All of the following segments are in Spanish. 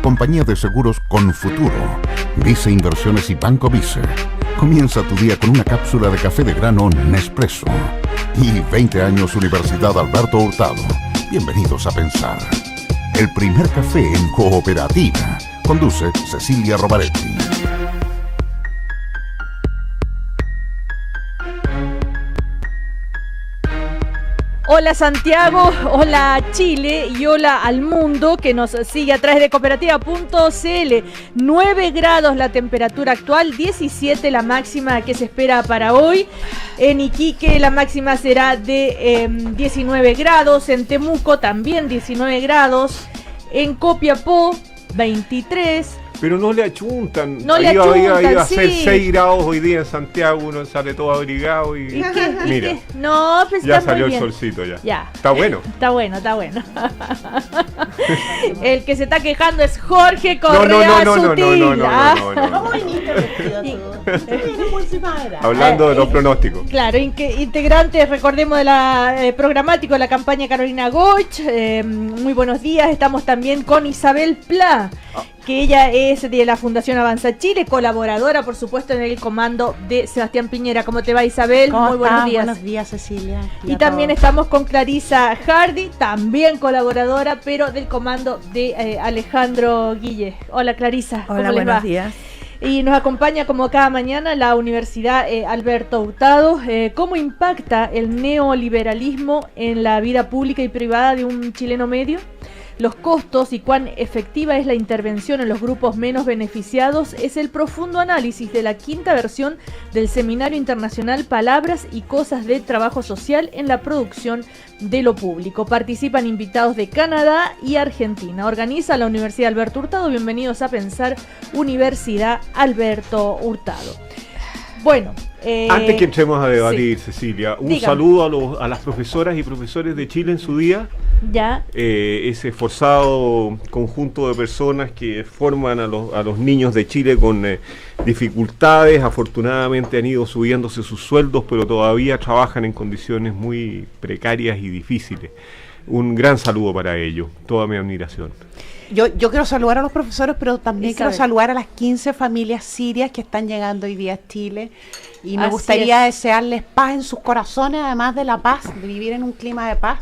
compañía de seguros con futuro. Vice Inversiones y Banco Vice. Comienza tu día con una cápsula de café de grano Nespresso. Y 20 años Universidad Alberto Hurtado. Bienvenidos a Pensar. El primer café en cooperativa. Conduce Cecilia Rovaretti. Hola Santiago, hola Chile y hola al mundo que nos sigue a través de cooperativa.cl. 9 grados la temperatura actual, 17 la máxima que se espera para hoy. En Iquique la máxima será de 19 grados, en Temuco también 19 grados, en Copiapó 23. Pero no le achuntan. No le achuntan, iba a ser sí. 6 grados hoy día en Santiago, uno sale todo abrigado y... Mira, No, pues ya está muy salió el bien. solcito ya. Ya. Está bueno. Está bueno. El que se está quejando es Jorge Correa Sutil. Hablando de los pronósticos. Claro, integrantes, recordemos, de la programático de la campaña Carolina Goich. Muy buenos días. Estamos también con Isabel Pla, que ella es de la Fundación Avanza Chile, colaboradora, por supuesto, en el comando de Sebastián Piñera. ¿Cómo te va, Isabel? ¿Cómo Muy buenos estás? días. Buenos días, Cecilia. Y también estamos con Clarisa Hardy, también colaboradora, pero del comando de Alejandro Guille. Hola, Clarisa. ¿Cómo Hola, les buenos va? días. Y nos acompaña como cada mañana la Universidad Alberto Hurtado. ¿Cómo impacta el neoliberalismo en la vida pública y privada de un chileno medio? Los costos y cuán efectiva es la intervención en los grupos menos beneficiados es el profundo análisis de la quinta versión del Seminario Internacional Palabras y Cosas del Trabajo Social en la Producción de lo Público. Participan invitados de Canadá y Argentina. Organiza la Universidad Alberto Hurtado. Bienvenidos a Pensar, Universidad Alberto Hurtado. Bueno, antes que entremos a debatir, sí. Cecilia, un Dígame. saludo a las profesoras y profesores de Chile en su día. Ya. Ese esforzado conjunto de personas que forman a los niños de Chile con dificultades. Afortunadamente han ido subiéndose sus sueldos, pero todavía trabajan en condiciones muy precarias y difíciles. Un gran saludo para ellos, toda mi admiración. Yo quiero saludar a los profesores, pero también Isabel. quiero saludar a las 15 familias sirias que están llegando hoy día a Chile. Y me Así gustaría es. desearles paz en sus corazones, además de la paz, de vivir en un clima de paz.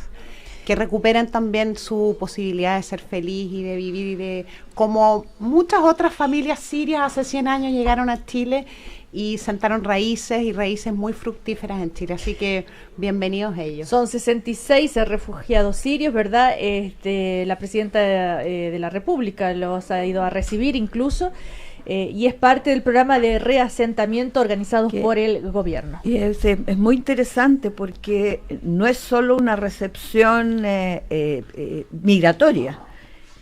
Que recuperen también su posibilidad de ser feliz y de vivir y de, como muchas otras familias sirias hace 100 años llegaron a Chile y sentaron raíces y raíces muy fructíferas en Chile, así que bienvenidos ellos. Son 66 refugiados sirios, ¿verdad? La presidenta de la República los ha ido a recibir incluso, y es parte del programa de reasentamiento organizado por el gobierno. Y es muy interesante porque no es solo una recepción migratoria,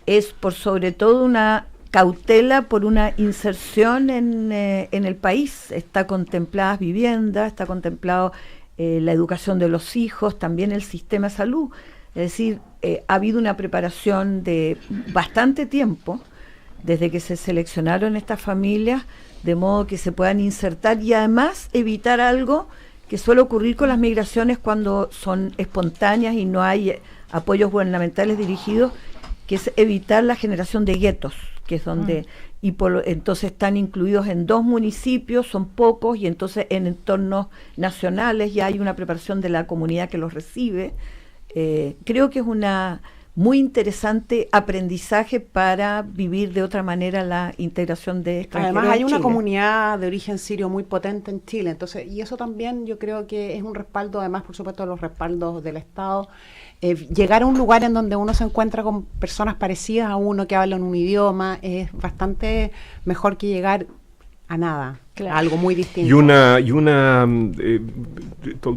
es por sobre todo una cautela por una inserción en el país. Está contempladas viviendas, está contemplado la educación de los hijos, también el sistema de salud. Es decir, ha habido una preparación de bastante tiempo desde que se seleccionaron estas familias, de modo que se puedan insertar y además evitar algo que suele ocurrir con las migraciones cuando son espontáneas y no hay apoyos gubernamentales dirigidos, que es evitar la generación de guetos, que es donde entonces están incluidos en 2 municipios, son pocos, y entonces en entornos nacionales ya hay una preparación de la comunidad que los recibe. Creo que es una muy interesante aprendizaje para vivir de otra manera la integración de extranjeros. Además hay una en Chile. comunidad de origen sirio muy potente en Chile, entonces, y eso también yo creo que es un respaldo, además por supuesto de los respaldos del Estado. Llegar a un lugar en donde uno se encuentra con personas parecidas a uno que hablan un idioma es bastante mejor que llegar a nada, Claro. a algo muy distinto.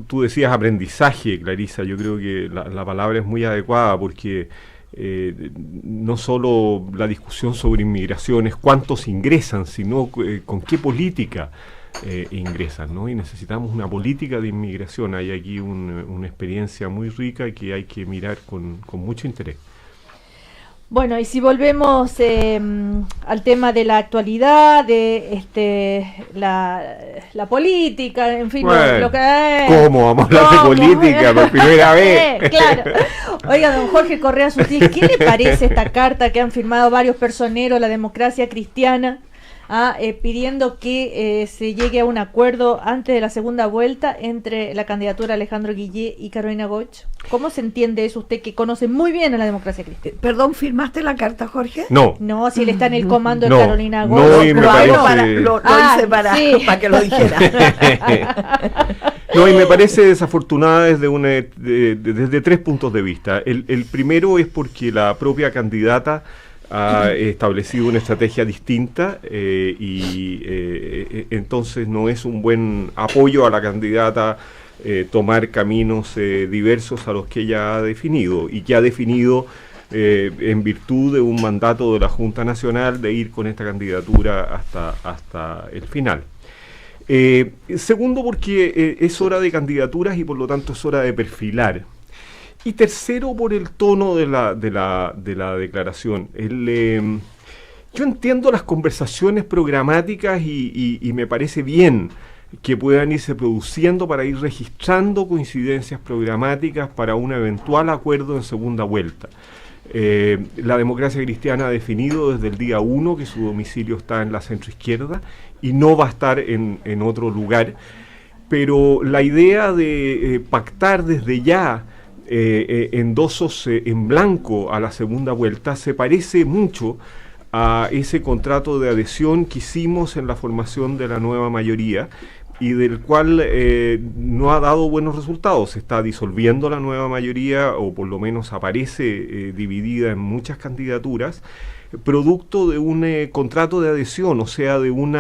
Tú decías aprendizaje, Clarisa. Yo creo que la palabra es muy adecuada porque no solo la discusión sobre inmigración es cuántos ingresan, sino con qué política ingresan, ¿no? Y necesitamos una política de inmigración. Hay aquí una experiencia muy rica que hay que mirar con mucho interés. Bueno, y si volvemos al tema de la actualidad, de la política, en fin, bueno, lo que ¿cómo vamos a hablar de política por primera vez? Claro. Oiga, don Jorge Correa Sutil, ¿qué le parece esta carta que han firmado varios personeros de la democracia cristiana? Pidiendo que se llegue a un acuerdo antes de la segunda vuelta entre la candidatura de Alejandro Guillé y Carolina Goich. ¿Cómo se entiende eso usted que conoce muy bien a la democracia cristiana? Perdón, ¿firmaste la carta, Jorge? No. No, si él está en el comando de No, Carolina no, Goich. y me lo parece- hice para, sí. para que lo dijera. No, y me parece desafortunada desde 3 puntos de vista. El primero es porque la propia candidata ha establecido una estrategia distinta entonces no es un buen apoyo a la candidata tomar caminos diversos a los que ella ha definido y que ha definido en virtud de un mandato de la Junta Nacional de ir con esta candidatura hasta el final. Segundo, porque es hora de candidaturas y por lo tanto es hora de perfilar. Y tercero, por el tono de la declaración. Yo entiendo las conversaciones programáticas y me parece bien que puedan irse produciendo para ir registrando coincidencias programáticas para un eventual acuerdo en segunda vuelta. La democracia cristiana ha definido desde el día 1 que su domicilio está en la centroizquierda y no va a estar en otro lugar, pero la idea de pactar desde ya endosos en blanco a la segunda vuelta se parece mucho a ese contrato de adhesión que hicimos en la formación de la nueva mayoría y del cual no ha dado buenos resultados. Se está disolviendo la nueva mayoría, o por lo menos aparece dividida en muchas candidaturas, producto de un contrato de adhesión, o sea, de un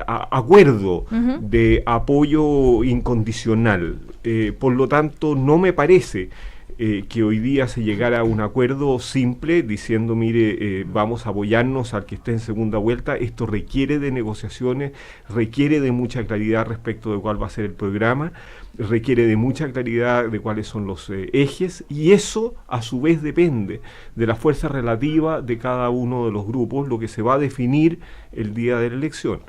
acuerdo de apoyo incondicional. Por lo tanto, no me parece que hoy día se llegara a un acuerdo simple diciendo, mire, vamos a apoyarnos al que esté en segunda vuelta. Esto requiere de negociaciones, requiere de mucha claridad respecto de cuál va a ser el programa, requiere de mucha claridad de cuáles son los ejes, y eso a su vez depende de la fuerza relativa de cada uno de los grupos, lo que se va a definir el día de la elección.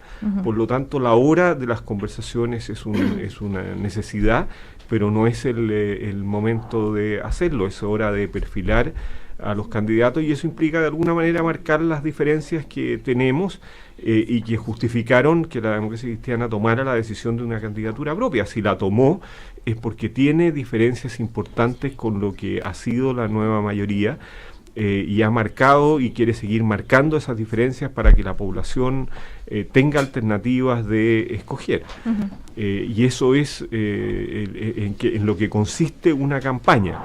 Por lo tanto, la hora de las conversaciones es una necesidad, pero no es el momento de hacerlo, es hora de perfilar a los candidatos, y eso implica de alguna manera marcar las diferencias que tenemos y que justificaron que la democracia cristiana tomara la decisión de una candidatura propia. Si la tomó es porque tiene diferencias importantes con lo que ha sido la nueva mayoría, y ha marcado y quiere seguir marcando esas diferencias para que la población tenga alternativas de escoger. Y eso es en lo que consiste una campaña.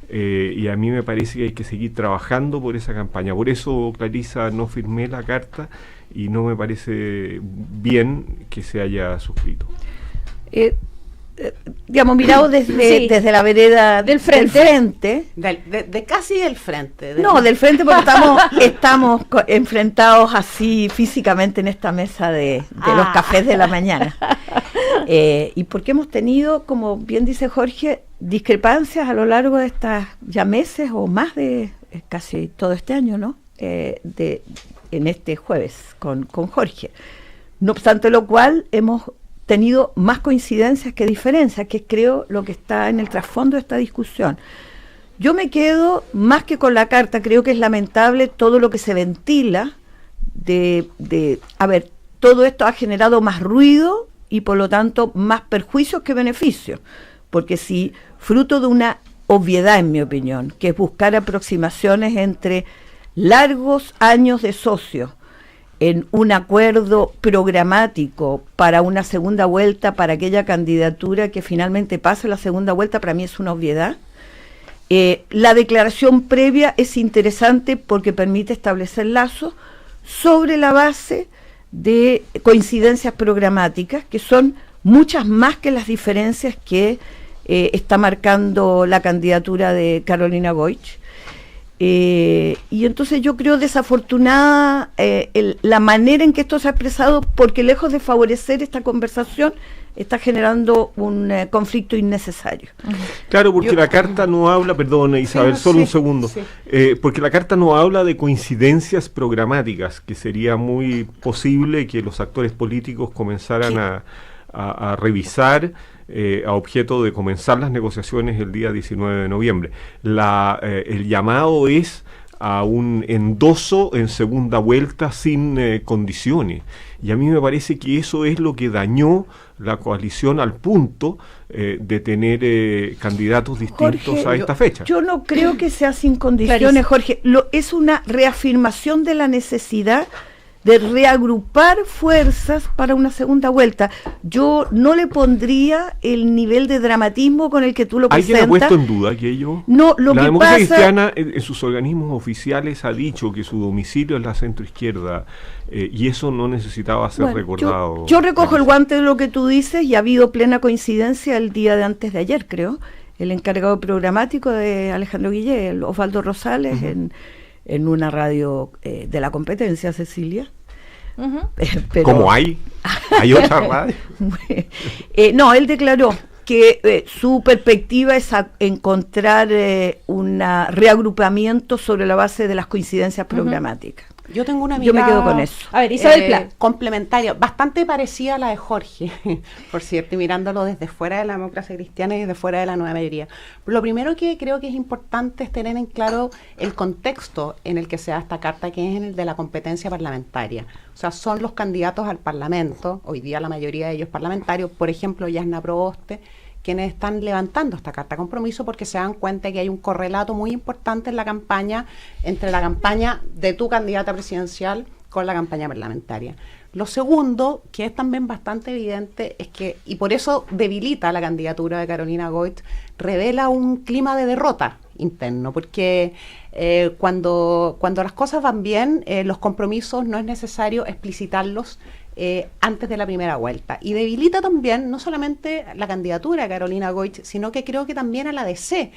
Y a mí me parece que hay que seguir trabajando por esa campaña. Por eso, Clarisa, no firmé la carta y no me parece bien que se haya suscrito. Digamos, mirado desde la vereda del frente. De casi del frente. No, del frente, porque estamos enfrentados así físicamente en esta mesa de los cafés de la mañana. Y porque hemos tenido, como bien dice Jorge, discrepancias a lo largo de estas ya meses o más de casi todo este año, ¿no? En este jueves con Jorge. No obstante lo cual, hemos tenido más coincidencias que diferencias, que creo lo que está en el trasfondo de esta discusión. Yo me quedo más que con la carta. Creo que es lamentable todo lo que se ventila todo esto ha generado más ruido y por lo tanto más perjuicios que beneficios, porque si fruto de una obviedad, en mi opinión, que es buscar aproximaciones entre largos años de socios en un acuerdo programático para una segunda vuelta, para aquella candidatura que finalmente pase la segunda vuelta, para mí es una obviedad. La declaración previa es interesante porque permite establecer lazos sobre la base de coincidencias programáticas, que son muchas más que las diferencias que está marcando la candidatura de Carolina Goich. Y entonces yo creo desafortunada la manera en que esto se ha expresado, porque lejos de favorecer esta conversación, está generando un conflicto innecesario. Claro, porque la carta no habla, perdón Isabel, solo un segundo, porque la carta no habla de coincidencias programáticas, que sería muy posible que los actores políticos comenzaran a revisar a objeto de comenzar las negociaciones el día 19 de noviembre. El llamado es a un endoso en segunda vuelta sin condiciones, y a mí me parece que eso es lo que dañó la coalición al punto de tener candidatos distintos, Jorge, a esta fecha. Yo no creo que sea sin condiciones, Jorge. Es una reafirmación de la necesidad de reagrupar fuerzas para una segunda vuelta. Yo no le pondría el nivel de dramatismo con el que tú lo presentas. ¿Alguien ha puesto en duda aquello? No, la democracia cristiana en sus organismos oficiales ha dicho que su domicilio es la centroizquierda, y eso no necesitaba ser recordado. Yo recojo el guante de lo que tú dices, y ha habido plena coincidencia el día de antes de ayer, creo. El encargado programático de Alejandro Guillé, el Osvaldo Rosales, en una radio de la competencia, Cecilia. Pero, ¿cómo hay? ¿Hay otra radio? No, él declaró que su perspectiva es encontrar un reagrupamiento sobre la base de las coincidencias programáticas. Yo tengo una mirada, yo me quedo con eso. A ver, Isabel Pla, complementaria, bastante parecida a la de Jorge, por cierto, y mirándolo desde fuera de la democracia cristiana y desde fuera de la nueva mayoría. Lo primero que creo que es importante es tener en claro el contexto en el que se da esta carta, que es el de la competencia parlamentaria. O sea, son los candidatos al Parlamento, hoy día la mayoría de ellos parlamentarios, por ejemplo, Yasna Proboste, quienes están levantando esta carta de compromiso porque se dan cuenta que hay un correlato muy importante en la campaña, entre la campaña de tu candidata presidencial con la campaña parlamentaria. Lo segundo, que es también bastante evidente, es que, y por eso debilita la candidatura de Carolina Goich, revela un clima de derrota interno, porque cuando las cosas van bien, los compromisos no es necesario explicitarlos antes de la primera vuelta, y debilita también no solamente la candidatura de Carolina Goich, sino que creo que también a la DC,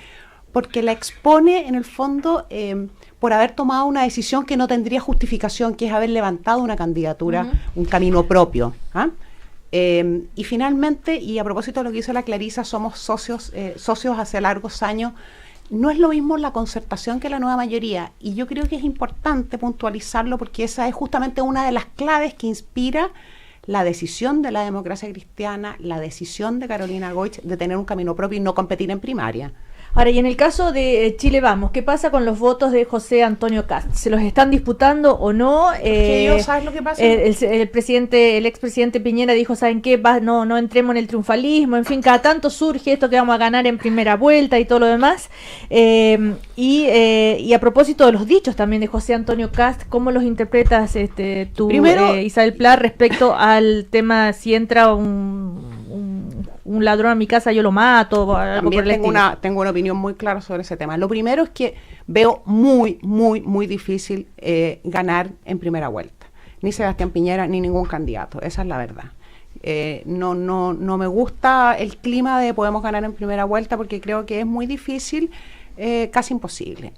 porque la expone en el fondo por haber tomado una decisión que no tendría justificación, que es haber levantado una candidatura, un camino propio. Y finalmente, y a propósito de lo que hizo la Clarisa, somos socios hace largos años. No es lo mismo la concertación que la nueva mayoría, y yo creo que es importante puntualizarlo porque esa es justamente una de las claves que inspira la decisión de la democracia cristiana, la decisión de Carolina Goich de tener un camino propio y no competir en primaria. Ahora, y en el caso de Chile Vamos, ¿qué pasa con los votos de José Antonio Kast? ¿Se los están disputando o no? ¿Sabes lo que pasa? El expresidente Piñera dijo, ¿saben qué? No entremos en el triunfalismo, en fin, cada tanto surge esto que vamos a ganar en primera vuelta y todo lo demás. Y a propósito de los dichos también de José Antonio Kast, ¿cómo los interpretas tú, primero, Isabel Pla, respecto al tema si entra un ladrón a mi casa, yo lo mato? También tengo una opinión muy clara sobre ese tema. Lo primero es que veo muy, muy, muy difícil ganar en primera vuelta. Ni Sebastián Piñera, ni ningún candidato. Esa es la verdad. No me gusta el clima de podemos ganar en primera vuelta porque creo que es muy difícil, casi imposible.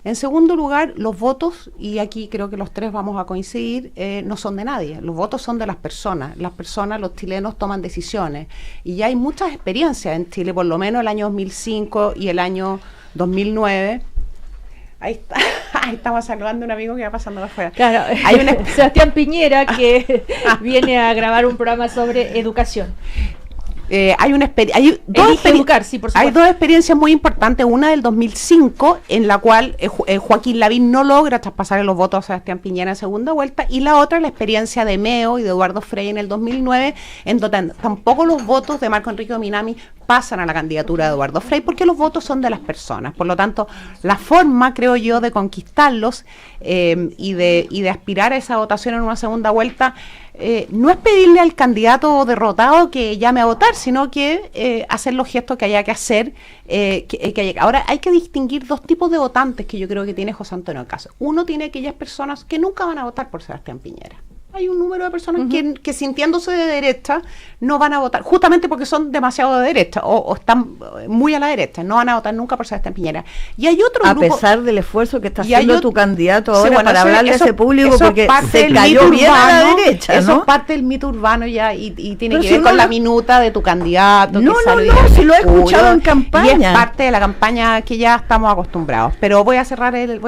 En segundo lugar, los votos, y aquí creo que los tres vamos a coincidir, no son de nadie. Los votos son de las personas. Las personas, los chilenos, toman decisiones. Y ya hay muchas experiencias en Chile, por lo menos el año 2005 y el año 2009. Ahí está, ahí estamos saludando a un amigo que va pasando de afuera. Claro, hay Sebastián Piñera que viene a grabar un programa sobre educación. Hay dos experiencias muy importantes, una del 2005 en la cual Joaquín Lavín no logra traspasar los votos a Sebastián Piñera en segunda vuelta, y la otra la experiencia de Meo y de Eduardo Frei en el 2009, en donde tampoco los votos de Marco Enrique Minami pasan a la candidatura de Eduardo Frei porque los votos son de las personas. Por lo tanto, la forma, creo yo, de conquistarlos y de aspirar a esa votación en una segunda vuelta no es pedirle al candidato derrotado que llame a votar, sino que hacer los gestos que haya que hacer. Ahora, hay que distinguir dos tipos de votantes que yo creo que tiene José Antonio Kast. Uno tiene aquellas personas que nunca van a votar por Sebastián Piñera. hay un número de personas que sintiéndose de derecha no van a votar, justamente porque son demasiado de derecha o están muy a la derecha, no van a votar nunca por Sebastián Piñera. Y hay otro grupo, a pesar del esfuerzo que está haciendo tu candidato ahora, sí, bueno, para hablarle a ese público, porque se cayó bien a la derecha, ¿no? Eso es parte del mito urbano ya y tiene pero que ver con la minuta de tu candidato. No, si lo he escuchado en campaña. Y es parte de la campaña que ya estamos acostumbrados. Pero voy a cerrar el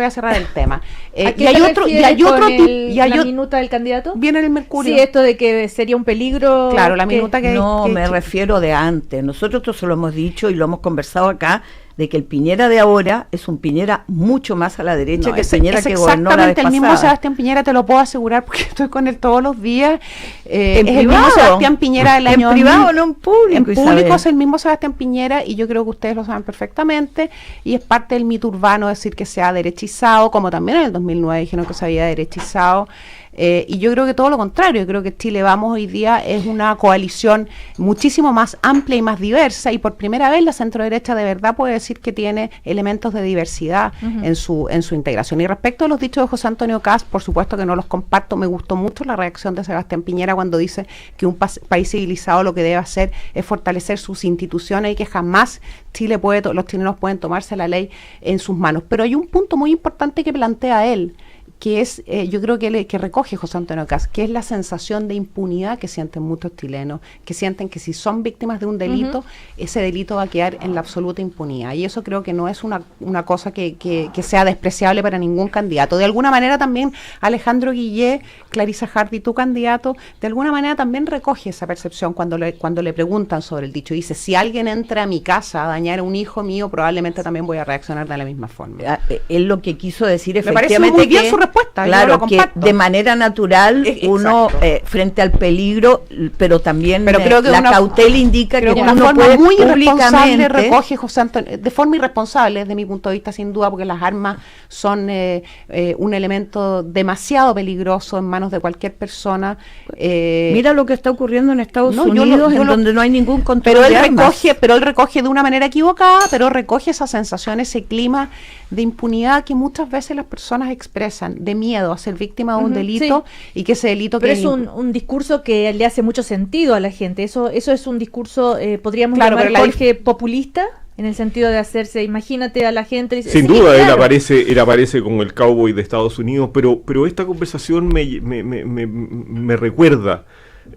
tema. Y hay otro la minuta del candidato. Viene en el Mercurio. Sí, esto de que sería un peligro. Claro, la minuta que... No, me refiero de antes. Nosotros esto se lo hemos dicho y lo hemos conversado acá, de que el Piñera de ahora es un Piñera mucho más a la derecha que el Piñera que gobernó la vez pasada. El mismo Sebastián Piñera, te lo puedo asegurar, porque estoy con él todos los días. ¿En es privado? El mismo Sebastián Piñera del año... En privado, no en público. En público es el mismo Sebastián Piñera, y yo creo que ustedes lo saben perfectamente, y es parte del mito urbano decir que se ha derechizado, como también en el 2009 dijeron que se había derechizado. Y yo creo que todo lo contrario, yo creo que Chile Vamos hoy día es una coalición muchísimo más amplia y más diversa, y por primera vez la centroderecha de verdad puede decir que tiene elementos de diversidad en su integración. Y respecto a los dichos de José Antonio Kast, por supuesto que no los comparto. Me gustó mucho la reacción de Sebastián Piñera cuando dice que un país civilizado lo que debe hacer es fortalecer sus instituciones y que jamás los chilenos pueden tomarse la ley en sus manos. Pero hay un punto muy importante que plantea él, que es, yo creo que recoge José Antonio Kast, que es la sensación de impunidad que sienten muchos chilenos, que sienten que si son víctimas de un delito, ese delito va a quedar en la absoluta impunidad. Y eso creo que no es una cosa que sea despreciable para ningún candidato. De alguna manera también Alejandro Guillé, Clarisa Hardy, tu candidato, de alguna manera también recoge esa percepción cuando le preguntan sobre el dicho. Dice, si alguien entra a mi casa a dañar a un hijo mío, probablemente también voy a reaccionar de la misma forma. Él lo que quiso decir efectivamente, me parece muy bien su respuesta. Claro, que de manera natural uno frente al peligro, pero también creo que la cautela indica que una uno forma puede muy irresponsable públicamente recoge José Antonio, de forma irresponsable desde mi punto de vista, sin duda, porque las armas son un elemento demasiado peligroso en manos de cualquier persona. Mira lo que está ocurriendo en Estados Unidos, donde no hay ningún control pero de armas. Pero él recoge de una manera equivocada, pero recoge esa sensación, ese clima de impunidad que muchas veces las personas expresan, de miedo a ser víctima de un delito, y que ese delito... Pero es un discurso que le hace mucho sentido a la gente. Eso es un discurso, podríamos llamar, Jorge, populista, en el sentido de hacerse, imagínate a la gente... Dice, sin duda, claro. Él aparece como el cowboy de Estados Unidos, pero esta conversación me recuerda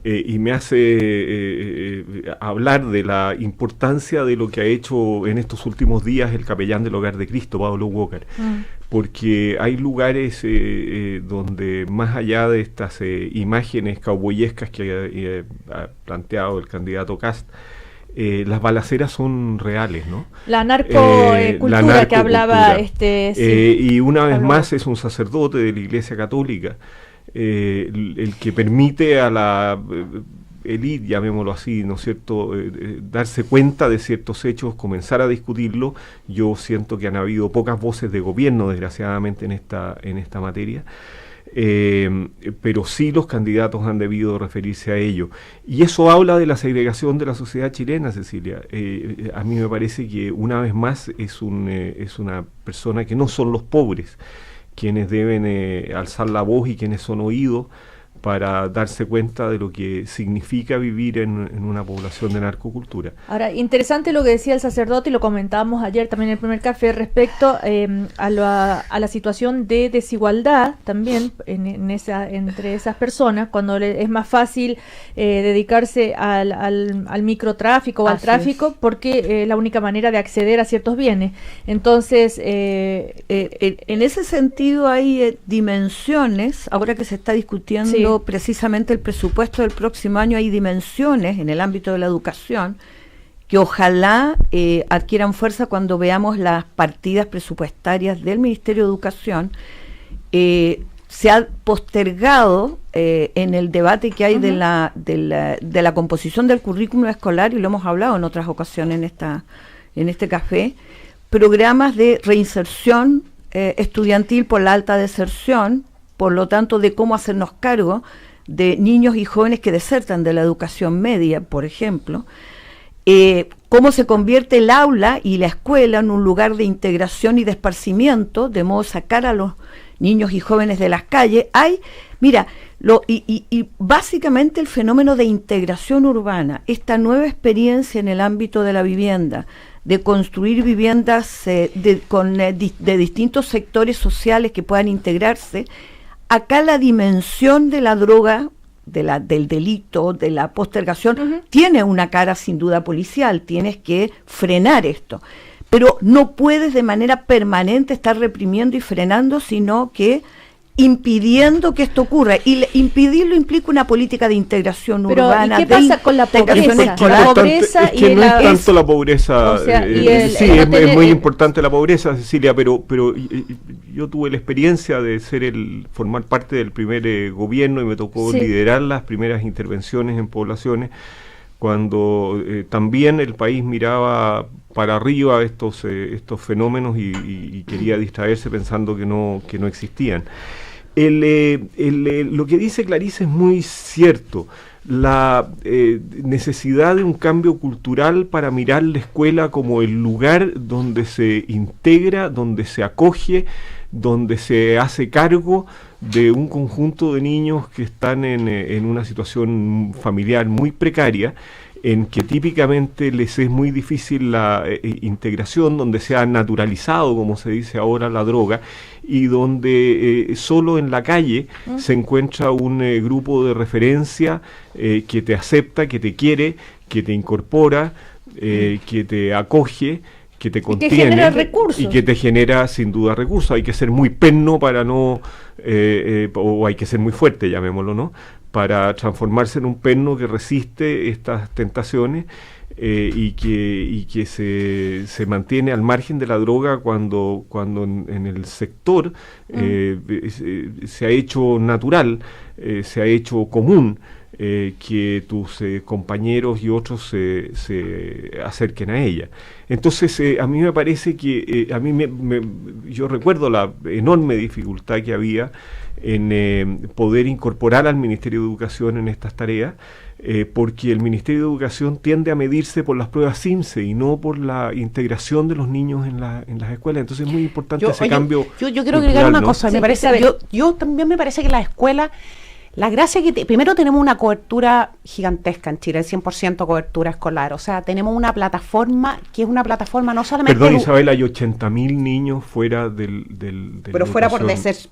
y me hace hablar de la importancia de lo que ha hecho en estos últimos días el capellán del Hogar de Cristo, Pablo Walker, porque hay lugares donde, más allá de estas imágenes cowboyescas que ha planteado el candidato Kast, las balaceras son reales, ¿no? La narcocultura que hablaba y una vez más es un sacerdote de la Iglesia Católica el que permite a la élite, llamémoslo así, ¿no es cierto?, darse cuenta de ciertos hechos, comenzar a discutirlo. Yo siento que han habido pocas voces de gobierno, desgraciadamente, en esta materia. Pero sí los candidatos han debido referirse a ello, y eso habla de la segregación de la sociedad chilena, Cecilia. A mí me parece que una vez más es una persona que no son los pobres quienes deben alzar la voz y quienes son oídos para darse cuenta de lo que significa vivir en una población de narcocultura. Ahora, interesante lo que decía el sacerdote, y lo comentábamos ayer también en el primer café, respecto a la situación de desigualdad también entre esas personas, cuando es más fácil dedicarse al microtráfico o al tráfico, porque es la única manera de acceder a ciertos bienes. Entonces, en ese sentido hay dimensiones, ahora que se está discutiendo precisamente el presupuesto del próximo año, hay dimensiones en el ámbito de la educación que ojalá adquieran fuerza cuando veamos las partidas presupuestarias del Ministerio de Educación. Se ha postergado en el debate que hay de la composición del currículum escolar, y lo hemos hablado en otras ocasiones en este café, programas de reinserción estudiantil por la alta deserción, por lo tanto, de cómo hacernos cargo de niños y jóvenes que desertan de la educación media, por ejemplo, cómo se convierte el aula y la escuela en un lugar de integración y de esparcimiento, de modo sacar a los niños y jóvenes de las calles. Y básicamente el fenómeno de integración urbana, esta nueva experiencia en el ámbito de la vivienda, de construir viviendas de distintos sectores sociales que puedan integrarse. Acá la dimensión de la droga, del delito, de la postergación, tiene una cara sin duda policial. Tienes que frenar esto, pero no puedes de manera permanente estar reprimiendo y frenando, sino que impidiendo que esto ocurra, y impedirlo implica una política de integración urbana. ¿Y qué pasa con la pobreza? La pobreza es que no es tanto la pobreza, o sea, es muy importante la pobreza, Cecilia, pero yo tuve la experiencia de formar parte del primer gobierno y me tocó liderar las primeras intervenciones en poblaciones cuando también el país miraba para arriba estos fenómenos y quería distraerse pensando que no existían. Lo que dice Clarice es muy cierto. La necesidad de un cambio cultural para mirar la escuela como el lugar donde se integra, donde se acoge, donde se hace cargo de un conjunto de niños que están en una situación familiar muy precaria, en que típicamente les es muy difícil la integración, donde se ha naturalizado, como se dice ahora, la droga, y donde solo en la calle se encuentra un grupo de referencia que te acepta, que te quiere, que te incorpora, que te acoge, que te contiene, y que genera recursos, y que te genera sin duda recursos. Hay que ser muy perno para no, o hay que ser muy fuerte, llamémoslo, ¿no?, para transformarse en un perno que resiste estas tentaciones y que se mantiene al margen de la droga cuando en el sector se ha hecho natural, se ha hecho común que tus compañeros y otros se acerquen a ella. Entonces a mí me parece que yo recuerdo la enorme dificultad que había en poder incorporar al Ministerio de Educación en estas tareas, porque el Ministerio de Educación tiende a medirse por las pruebas CIMSE y no por la integración de los niños en las escuelas. Entonces es muy importante ese cambio. Yo quiero agregar una cosa. Me parece, yo también me parece que la escuela, la gracia que primero tenemos una cobertura gigantesca en Chile, el 100% cobertura escolar. O sea, tenemos una plataforma que es una plataforma no solamente... Perdón, Isabel, hay 80.000 niños fuera del pero fuera por deserción.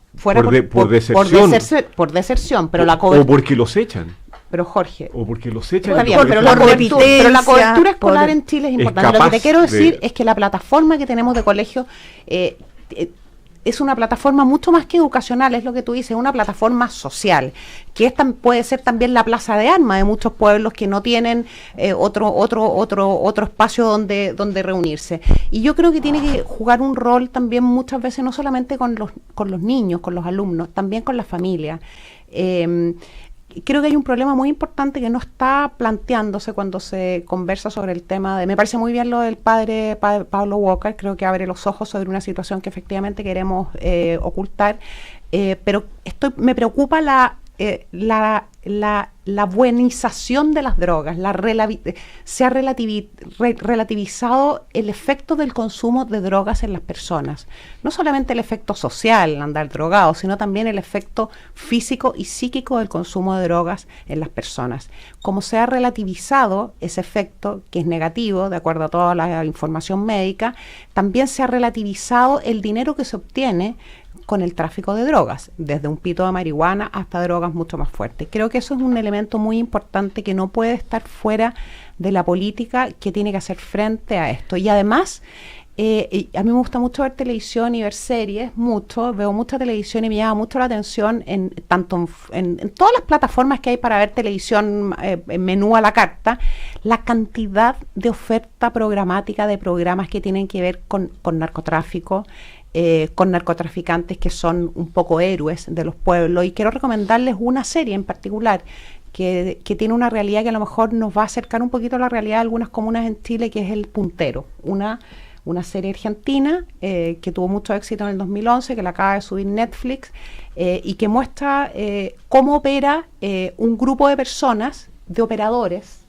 Por deserción, pero la cobertura... O porque los echan. Pero Jorge... O porque los echan. Pero la cobertura escolar en Chile es importante. Lo que te quiero decir es que la plataforma que tenemos de colegio... es una plataforma mucho más que educacional, es lo que tú dices, es una plataforma social, que puede ser también la plaza de armas de muchos pueblos que no tienen otro espacio donde reunirse. Y yo creo que tiene que jugar un rol también muchas veces, no solamente con los niños, con los alumnos, también con la familia. Creo que hay un problema muy importante que no está planteándose cuando se conversa sobre el tema de... Me parece muy bien lo del padre Pablo Walker, creo que abre los ojos sobre una situación que efectivamente queremos ocultar, pero me preocupa la buenización de las drogas, se ha relativizado el efecto del consumo de drogas en las personas. No solamente el efecto social, andar drogado, sino también el efecto físico y psíquico del consumo de drogas en las personas. Como se ha relativizado ese efecto, que es negativo, de acuerdo a toda la información médica, también se ha relativizado el dinero que se obtiene con el tráfico de drogas, desde un pito de marihuana hasta drogas mucho más fuertes. Creo que eso es un elemento muy importante que no puede estar fuera de la política que tiene que hacer frente a esto. Y además, a mí me gusta mucho ver televisión y ver series, veo mucha televisión y me llama mucho la atención en todas las plataformas que hay para ver televisión, menú a la carta, la cantidad de oferta programática de programas que tienen que ver con narcotráfico, con narcotraficantes que son un poco héroes de los pueblos, y quiero recomendarles una serie en particular que tiene una realidad que a lo mejor nos va a acercar un poquito a la realidad de algunas comunas en Chile, que es El Puntero, una serie argentina que tuvo mucho éxito en el 2011, que la acaba de subir Netflix, y que muestra cómo opera un grupo de personas, de operadores,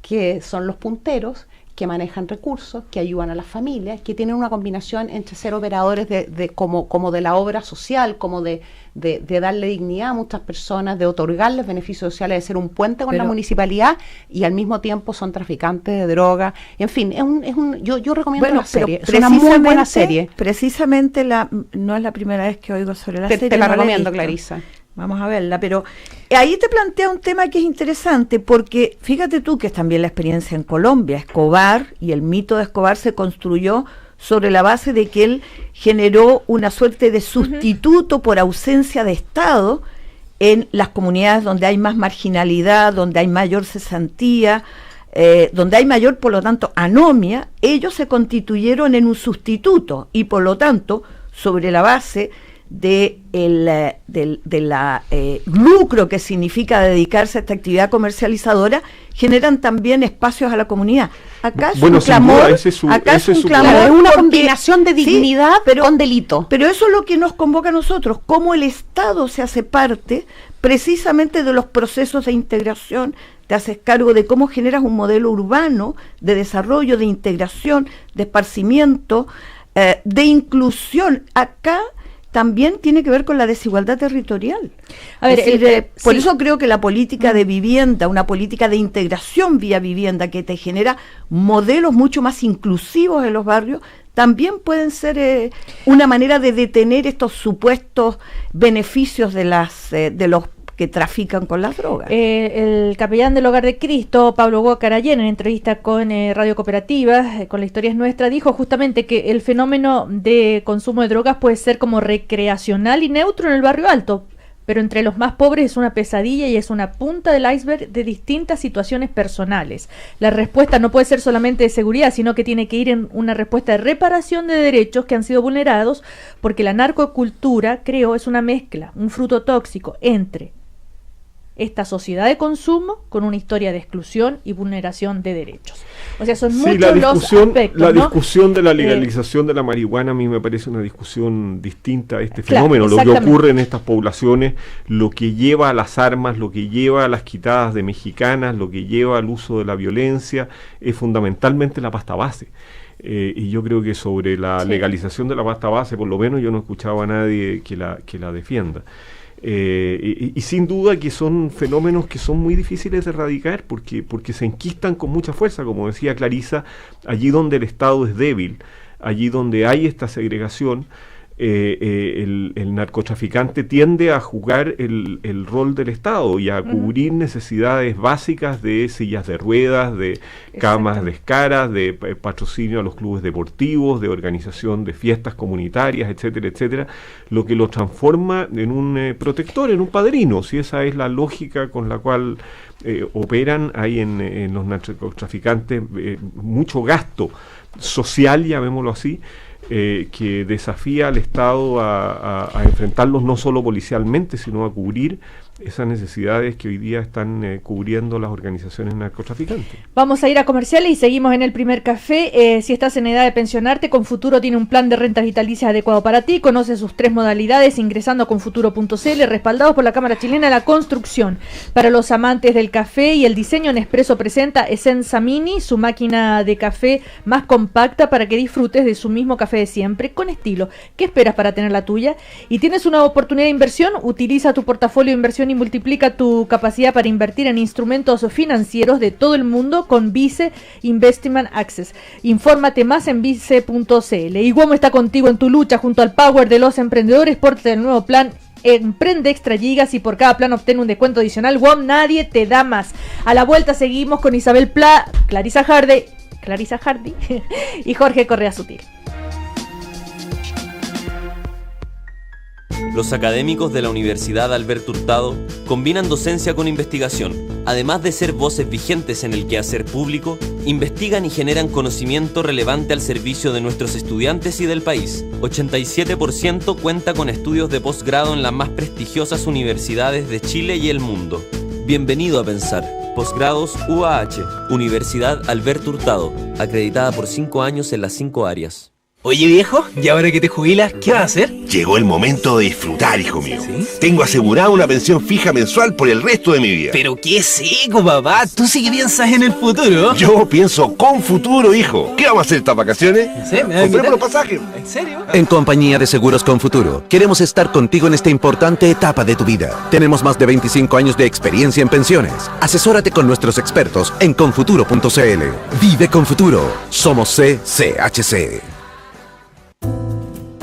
que son los punteros, que manejan recursos, que ayudan a las familias, que tienen una combinación entre ser operadores como de la obra social, como de darle dignidad a muchas personas, de otorgarles beneficios sociales, de ser un puente con la municipalidad, y al mismo tiempo son traficantes de droga. En fin, yo recomiendo la serie. Es una muy buena serie. Precisamente no es la primera vez que oigo sobre la serie. Te la recomiendo, Clarisa. Vamos a verla, pero ahí te plantea un tema que es interesante, porque fíjate tú que es también la experiencia en Colombia. Escobar y el mito de Escobar se construyó sobre la base de que él generó una suerte de sustituto por ausencia de Estado en las comunidades donde hay más marginalidad, donde hay mayor cesantía, donde hay mayor, por lo tanto, anomia. Ellos se constituyeron en un sustituto y, por lo tanto, sobre la base de la lucro que significa dedicarse a esta actividad comercializadora, generan también espacios a la comunidad. Acá es un clamor, es una combinación de dignidad con delito. Pero eso es lo que nos convoca a nosotros, cómo el Estado se hace parte precisamente de los procesos de integración, te haces cargo de cómo generas un modelo urbano de desarrollo, de integración, de esparcimiento, de inclusión. Acá también tiene que ver con la desigualdad territorial. A ver, por eso creo que la política de vivienda, una política de integración vía vivienda que te genera modelos mucho más inclusivos en los barrios, también pueden ser una manera de detener estos supuestos beneficios de los que trafican con las drogas. El capellán del Hogar de Cristo, Pablo Gócar, ayer en entrevista con Radio Cooperativa, con La Historia es Nuestra, dijo justamente que el fenómeno de consumo de drogas puede ser como recreacional y neutro en el barrio alto, pero entre los más pobres es una pesadilla y es una punta del iceberg de distintas situaciones personales. La respuesta no puede ser solamente de seguridad, sino que tiene que ir en una respuesta de reparación de derechos que han sido vulnerados, porque la narcocultura, creo, es una mezcla, un fruto tóxico entre esta sociedad de consumo con una historia de exclusión y vulneración de derechos. O sea, son muchos los aspectos. La discusión de la legalización de la marihuana a mí me parece una discusión distinta a este fenómeno. Lo que ocurre en estas poblaciones, lo que lleva a las armas, lo que lleva a las quitadas de mexicanas, lo que lleva al uso de la violencia, es fundamentalmente la pasta base. Y yo creo que sobre la legalización de la pasta base, por lo menos yo no he escuchado a nadie que la defienda. Y sin duda que son fenómenos que son muy difíciles de erradicar porque se enquistan con mucha fuerza, como decía Clarisa, allí donde el Estado es débil, allí donde hay esta segregación. El narcotraficante tiende a jugar el rol del Estado y a cubrir necesidades básicas de sillas de ruedas, de camas de escaras, de patrocinio a los clubes deportivos, de organización de fiestas comunitarias, etcétera, etcétera, lo que lo transforma en un protector, en un padrino, si esa es la lógica con la cual operan. Hay en los narcotraficantes mucho gasto social, llamémoslo así, que desafía al Estado a enfrentarlos no solo policialmente, sino a cubrir esas necesidades que hoy día están cubriendo las organizaciones narcotraficantes. Vamos a ir a comerciales y seguimos en el primer café. Si estás en edad de pensionarte, Confuturo tiene un plan de rentas vitalicias adecuado para ti. Conoce sus 3 modalidades ingresando a confuturo.cl, respaldados por la Cámara Chilena de la Construcción. Para los amantes del café y el diseño, Nespresso presenta Essenza Mini, su máquina de café más compacta para que disfrutes de su mismo café de siempre, con estilo. ¿Qué esperas para tener la tuya? Y tienes una oportunidad de inversión, utiliza tu portafolio de inversión y multiplica tu capacidad para invertir en instrumentos financieros de todo el mundo con Vice Investment Access. Infórmate más en vice.cl. Iguamo está contigo en tu lucha junto al power de los emprendedores. Pórtate el nuevo plan Emprende Extra Gigas y por cada plan obtén un descuento adicional. WOM, nadie te da más. A la vuelta seguimos con Isabel Clarisa Hardy y Jorge Correa Sutil. Los académicos de la Universidad Alberto Hurtado combinan docencia con investigación. Además de ser voces vigentes en el quehacer público, investigan y generan conocimiento relevante al servicio de nuestros estudiantes y del país. 87% cuenta con estudios de posgrado en las más prestigiosas universidades de Chile y el mundo. Bienvenido a Pensar. Posgrados UAH, Universidad Alberto Hurtado, acreditada por 5 años en las 5 áreas. Oye viejo, ¿y ahora que te jubilas, qué vas a hacer? Llegó el momento de disfrutar, hijo mío. ¿Sí? Tengo asegurada una pensión fija mensual por el resto de mi vida. Pero qué seco, papá. Tú sí que piensas en el futuro. Yo pienso con futuro, hijo. ¿Qué vamos a hacer estas vacaciones? No sé, me da Compremos los pasajes. ¿En serio? En compañía de Seguros Con Futuro, queremos estar contigo en esta importante etapa de tu vida. Tenemos más de 25 años de experiencia en pensiones. Asesórate con nuestros expertos en confuturo.cl. Vive con futuro. Somos CCHC.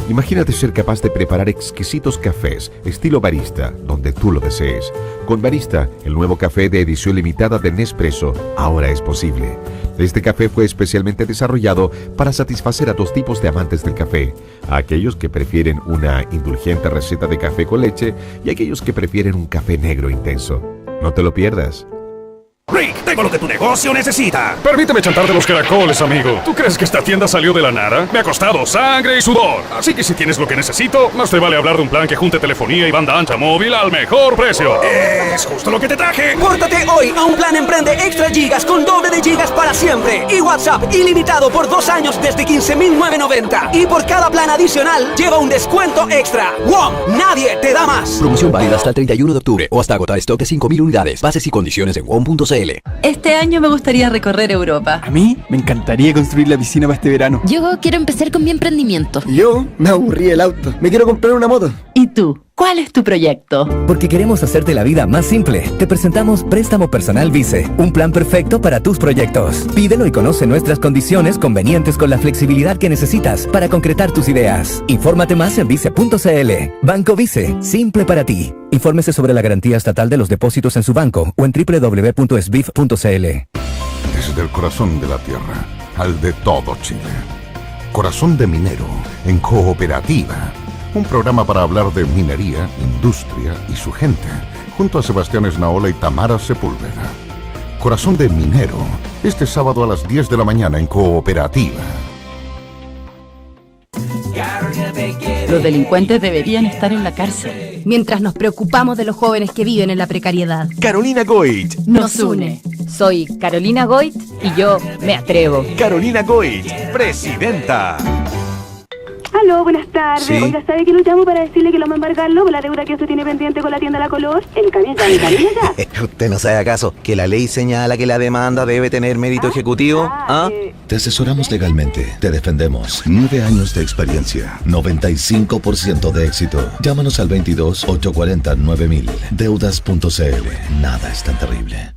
Imagínate ser capaz de preparar exquisitos cafés, estilo barista, donde tú lo desees. Con Barista, el nuevo café de edición limitada de Nespresso, ahora es posible. Este café fue especialmente desarrollado para satisfacer a dos tipos de amantes del café. A aquellos que prefieren una indulgente receta de café con leche y a aquellos que prefieren un café negro intenso. No te lo pierdas. Rick, tengo lo que tu negocio necesita. Permíteme chantarte los caracoles, amigo. ¿Tú crees que esta tienda salió de la nada? Me ha costado sangre y sudor. Así que si tienes lo que necesito, más te vale hablar de un plan que junte telefonía y banda ancha móvil al mejor precio. Es justo lo que te traje. Pórtate hoy a un plan Emprende Extra Gigas con doble de gigas para siempre. Y WhatsApp ilimitado por 2 años desde 15.990. Y por cada plan adicional, lleva un descuento extra. ¡WOM! ¡Nadie te da más! Promoción válida hasta el 31 de octubre o hasta agotar stock de 5.000 unidades. Bases y condiciones en WOM.cl. Este año me gustaría recorrer Europa. A mí me encantaría construir la piscina para este verano. Yo quiero empezar con mi emprendimiento. Yo me aburrí el auto. Me quiero comprar una moto. ¿Y tú? ¿Cuál es tu proyecto? Porque queremos hacerte la vida más simple. Te presentamos Préstamo Personal Vice, un plan perfecto para tus proyectos. Pídelo y conoce nuestras condiciones convenientes con la flexibilidad que necesitas para concretar tus ideas. Infórmate más en vice.cl. Banco Vice, simple para ti. Infórmese sobre la garantía estatal de los depósitos en su banco o en www.sbif.cl. Desde el corazón de la tierra al de todo Chile. Corazón de Minero, en Cooperativa. Un programa para hablar de minería, industria y su gente, junto a Sebastián Esnaola y Tamara Sepúlveda. Corazón de Minero, este sábado a las 10 de la mañana en Cooperativa. Los delincuentes deberían estar en la cárcel. Mientras nos preocupamos de los jóvenes que viven en la precariedad. Carolina Goich nos une. Soy Carolina Goich y yo me atrevo. Carolina Goich, presidenta. Aló, buenas tardes. ¿Sí? Oiga, ¿sabe que lo llamo para decirle que lo vamos a embargarlo por la deuda que usted tiene pendiente con la tienda La Color? El camión ya. ¿Usted no sabe acaso que la ley señala que la demanda debe tener mérito ejecutivo? Te asesoramos legalmente, te defendemos. 9 años de experiencia, 95% de éxito. Llámanos al 22-840-9000. Deudas.cl. Nada es tan terrible.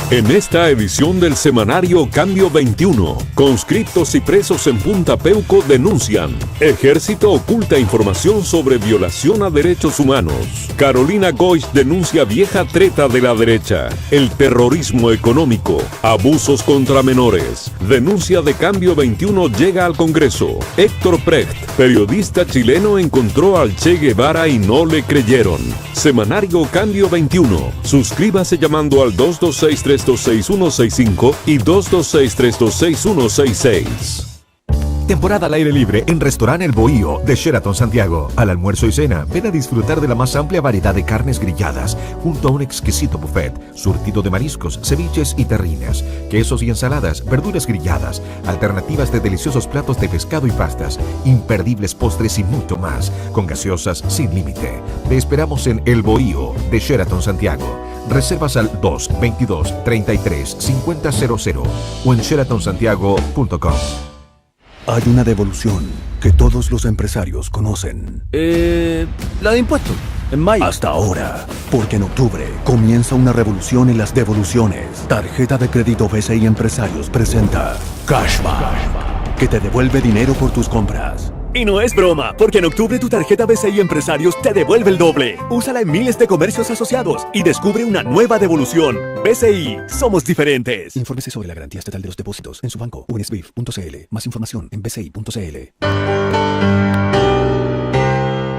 En esta edición del semanario Cambio 21, conscriptos y presos en Punta Peuco denuncian. Ejército oculta información sobre violación a derechos humanos. Carolina Goich denuncia vieja treta de la derecha. El terrorismo económico. Abusos contra menores. Denuncia de Cambio 21 llega al Congreso. Héctor Precht, periodista chileno, encontró al Che Guevara y no le creyeron. Semanario Cambio 21. Suscríbase llamando al 226-326-165 y 226-326-166. Temporada al aire libre en Restaurant El Bohío de Sheraton Santiago. Al almuerzo y cena, ven a disfrutar de la más amplia variedad de carnes grilladas, junto a un exquisito buffet, surtido de mariscos, ceviches y terrinas, quesos y ensaladas, verduras grilladas, alternativas de deliciosos platos de pescado y pastas, imperdibles postres y mucho más, con gaseosas sin límite. Te esperamos en El Bohío de Sheraton Santiago. Reservas al 222-33-5000 o en sheratonsantiago.com. Hay una devolución que todos los empresarios conocen. La de impuestos, en mayo. Hasta ahora, porque en octubre comienza una revolución en las devoluciones. Tarjeta de crédito BCI Empresarios presenta Cashback, que te devuelve dinero por tus compras. Y no es broma, porque en octubre tu tarjeta BCI Empresarios te devuelve el doble. Úsala en miles de comercios asociados y descubre una nueva devolución. BCI, somos diferentes. Infórmese sobre la garantía estatal de los depósitos en su banco o en sbif.cl. Más información en bci.cl.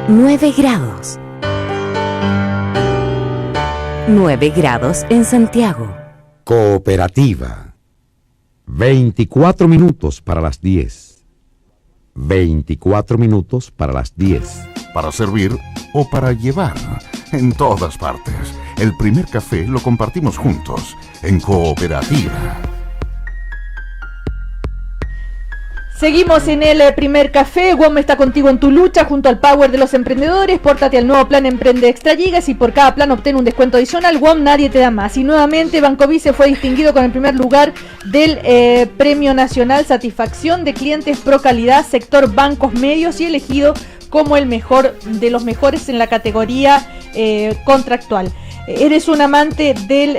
9 grados. 9 grados en Santiago. Cooperativa. 24 minutos para las 10. 24 minutos para las 10. Para servir o para llevar. En todas partes. El primer café lo compartimos juntos. En Cooperativa. Seguimos en el primer café. WOM está contigo en tu lucha junto al Power de los emprendedores. Pórtate al nuevo plan Emprende Extra Gigas y por cada plan obtén un descuento adicional. WOM, nadie te da más. Y nuevamente Banco Vice fue distinguido con el primer lugar del Premio Nacional Satisfacción de Clientes Pro Calidad Sector Bancos Medios y elegido como el mejor de los mejores en la categoría contractual. ¿Eres un amante del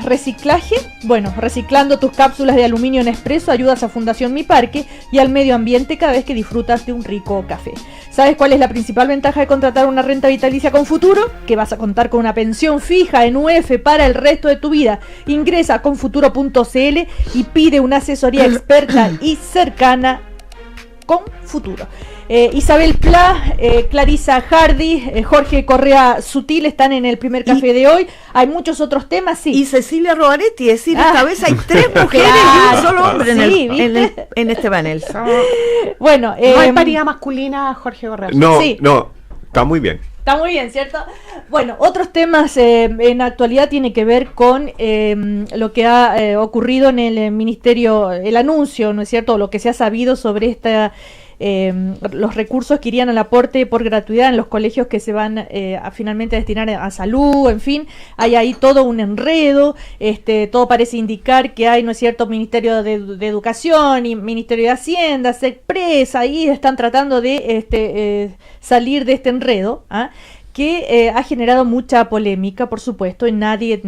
reciclaje? Bueno, reciclando tus cápsulas de aluminio Nespresso ayudas a Fundación Mi Parque y al medio ambiente cada vez que disfrutas de un rico café. ¿Sabes cuál es la principal ventaja de contratar una renta vitalicia con Futuro? Que vas a contar con una pensión fija en UF para el resto de tu vida. Ingresa a confuturo.cl y pide una asesoría experta y cercana con Futuro. Isabel Pla, Clarisa Hardy, Jorge Correa Sutil están en el primer café de hoy. Hay muchos otros temas, sí. Y Cecilia Roaretti, es decir, esta vez hay 3 mujeres y un solo hombre en este panel. Bueno, no hay paridad masculina, Jorge Correa. No, está muy bien. Está muy bien, ¿cierto? Bueno, otros temas en actualidad tiene que ver con lo que ha ocurrido en el ministerio, el anuncio, ¿no es cierto? Lo que se ha sabido sobre los recursos que irían al aporte por gratuidad en los colegios que se van a finalmente destinar a salud, en fin, hay ahí todo un enredo, todo parece indicar que hay, ¿no es cierto?, Ministerio de Educación y Ministerio de Hacienda, SECPRES, ahí están tratando de salir de este enredo, que ha generado mucha polémica, por supuesto, y nadie,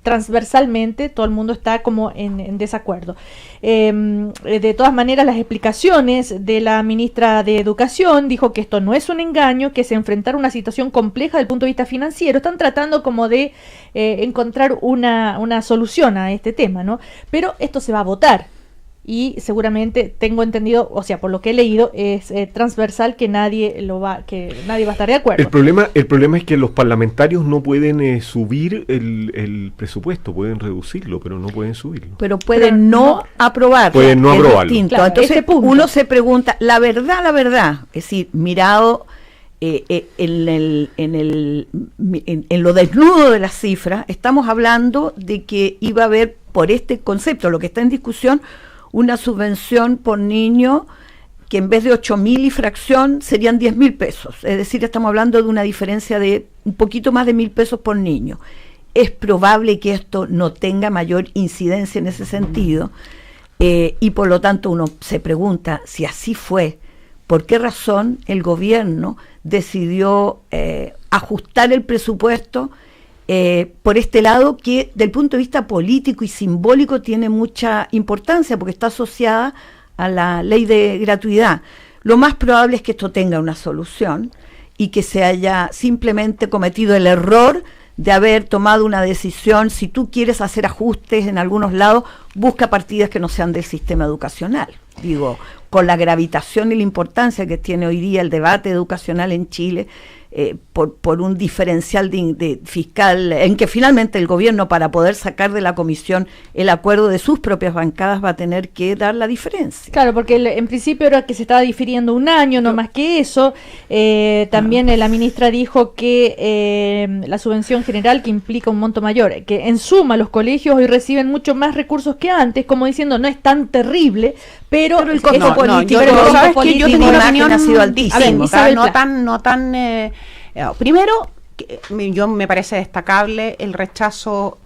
transversalmente, todo el mundo está como en desacuerdo. De todas maneras, las explicaciones de la ministra de Educación dijo que esto no es un engaño, que se enfrentaron a una situación compleja desde el punto de vista financiero, están tratando como de encontrar una solución a este tema, ¿no? Pero esto se va a votar. Y seguramente tengo entendido, o sea, por lo que he leído, es transversal que nadie va a estar de acuerdo. El problema es que los parlamentarios no pueden subir el presupuesto, pueden reducirlo, pero no pueden subirlo. Pero pueden no aprobarlo. Pueden no aprobarlo. Claro, entonces uno se pregunta, la verdad, es decir, mirado en lo desnudo de las cifras, estamos hablando de que iba a haber, por este concepto, lo que está en discusión, una subvención por niño que en vez de 8.000 y fracción serían 10.000 pesos. Es decir, estamos hablando de una diferencia de un poquito más de 1.000 pesos por niño. Es probable que esto no tenga mayor incidencia en ese sentido y por lo tanto uno se pregunta si así fue, ¿por qué razón el gobierno decidió ajustar el presupuesto por este lado que del punto de vista político y simbólico tiene mucha importancia porque está asociada a la ley de gratuidad? Lo más probable es que esto tenga una solución y que se haya simplemente cometido el error de haber tomado una decisión. Si tú quieres hacer ajustes en algunos lados, busca partidas que no sean del sistema educacional. Digo, con la gravitación y la importancia que tiene hoy día el debate educacional en Chile, por un diferencial de fiscal, en que finalmente el gobierno, para poder sacar de la comisión el acuerdo de sus propias bancadas, va a tener que dar la diferencia. Claro, porque en principio era que se estaba difiriendo un año, no más que eso. También la ministra dijo que la subvención general, que implica un monto mayor, que en suma los colegios hoy reciben mucho más recursos que antes, como diciendo, no es tan terrible, pero el costo político, yo tengo una opinión ha sido altísimo. No tan primero, yo me parece destacable el rechazo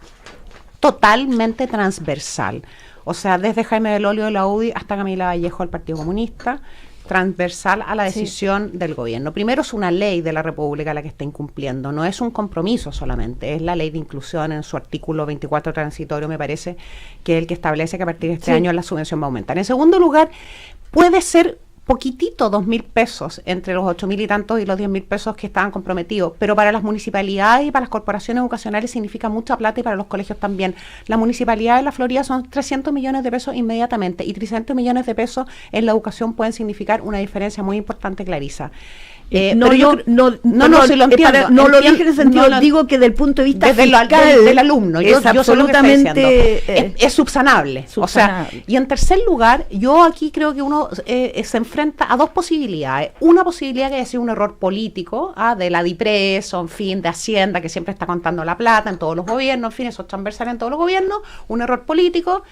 totalmente transversal, o sea, desde Jaime Belolio de la UDI hasta Camila Vallejo del Partido Comunista, transversal a la decisión del gobierno. Primero, es una ley de la República la que está incumpliendo, no es un compromiso solamente, es la ley de inclusión en su artículo 24 transitorio, me parece, que es el que establece que a partir de este año la subvención va a aumentar. En segundo lugar, puede ser poquitito, 2.000 pesos, entre los 8.000 y tantos y los 10.000 pesos que estaban comprometidos, pero para las municipalidades y para las corporaciones educacionales significa mucha plata y para los colegios también. La municipalidad de La Florida son 300 millones de pesos inmediatamente y 300 millones de pesos en la educación pueden significar una diferencia muy importante, Clarisa. No lo dije en el sentido, digo que del punto de vista fiscal del alumno, yo absolutamente es subsanable. O sea, y en tercer lugar, yo aquí creo que uno se enfrenta a dos posibilidades. Una posibilidad que haya sido un error político, de la DIPRES, o en fin, de Hacienda, que siempre está contando la plata en todos los gobiernos, en fin, eso es transversal en todos los gobiernos, un error político.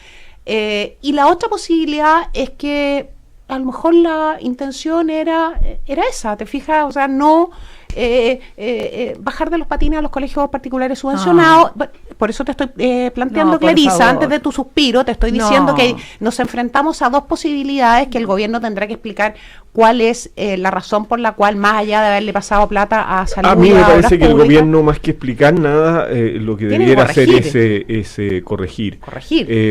Y la otra posibilidad es que a lo mejor la intención era esa, ¿te fijas? O sea, no bajar de los patines a los colegios particulares subvencionados. Por eso te estoy planteando, Clarisa, antes de tu suspiro, te estoy diciendo que nos enfrentamos a dos posibilidades que el gobierno tendrá que explicar cuál es la razón por la cual, más allá de haberle pasado plata a salud. A mí me parece que el gobierno, más que explicar nada, lo que debiera hacer es corregir.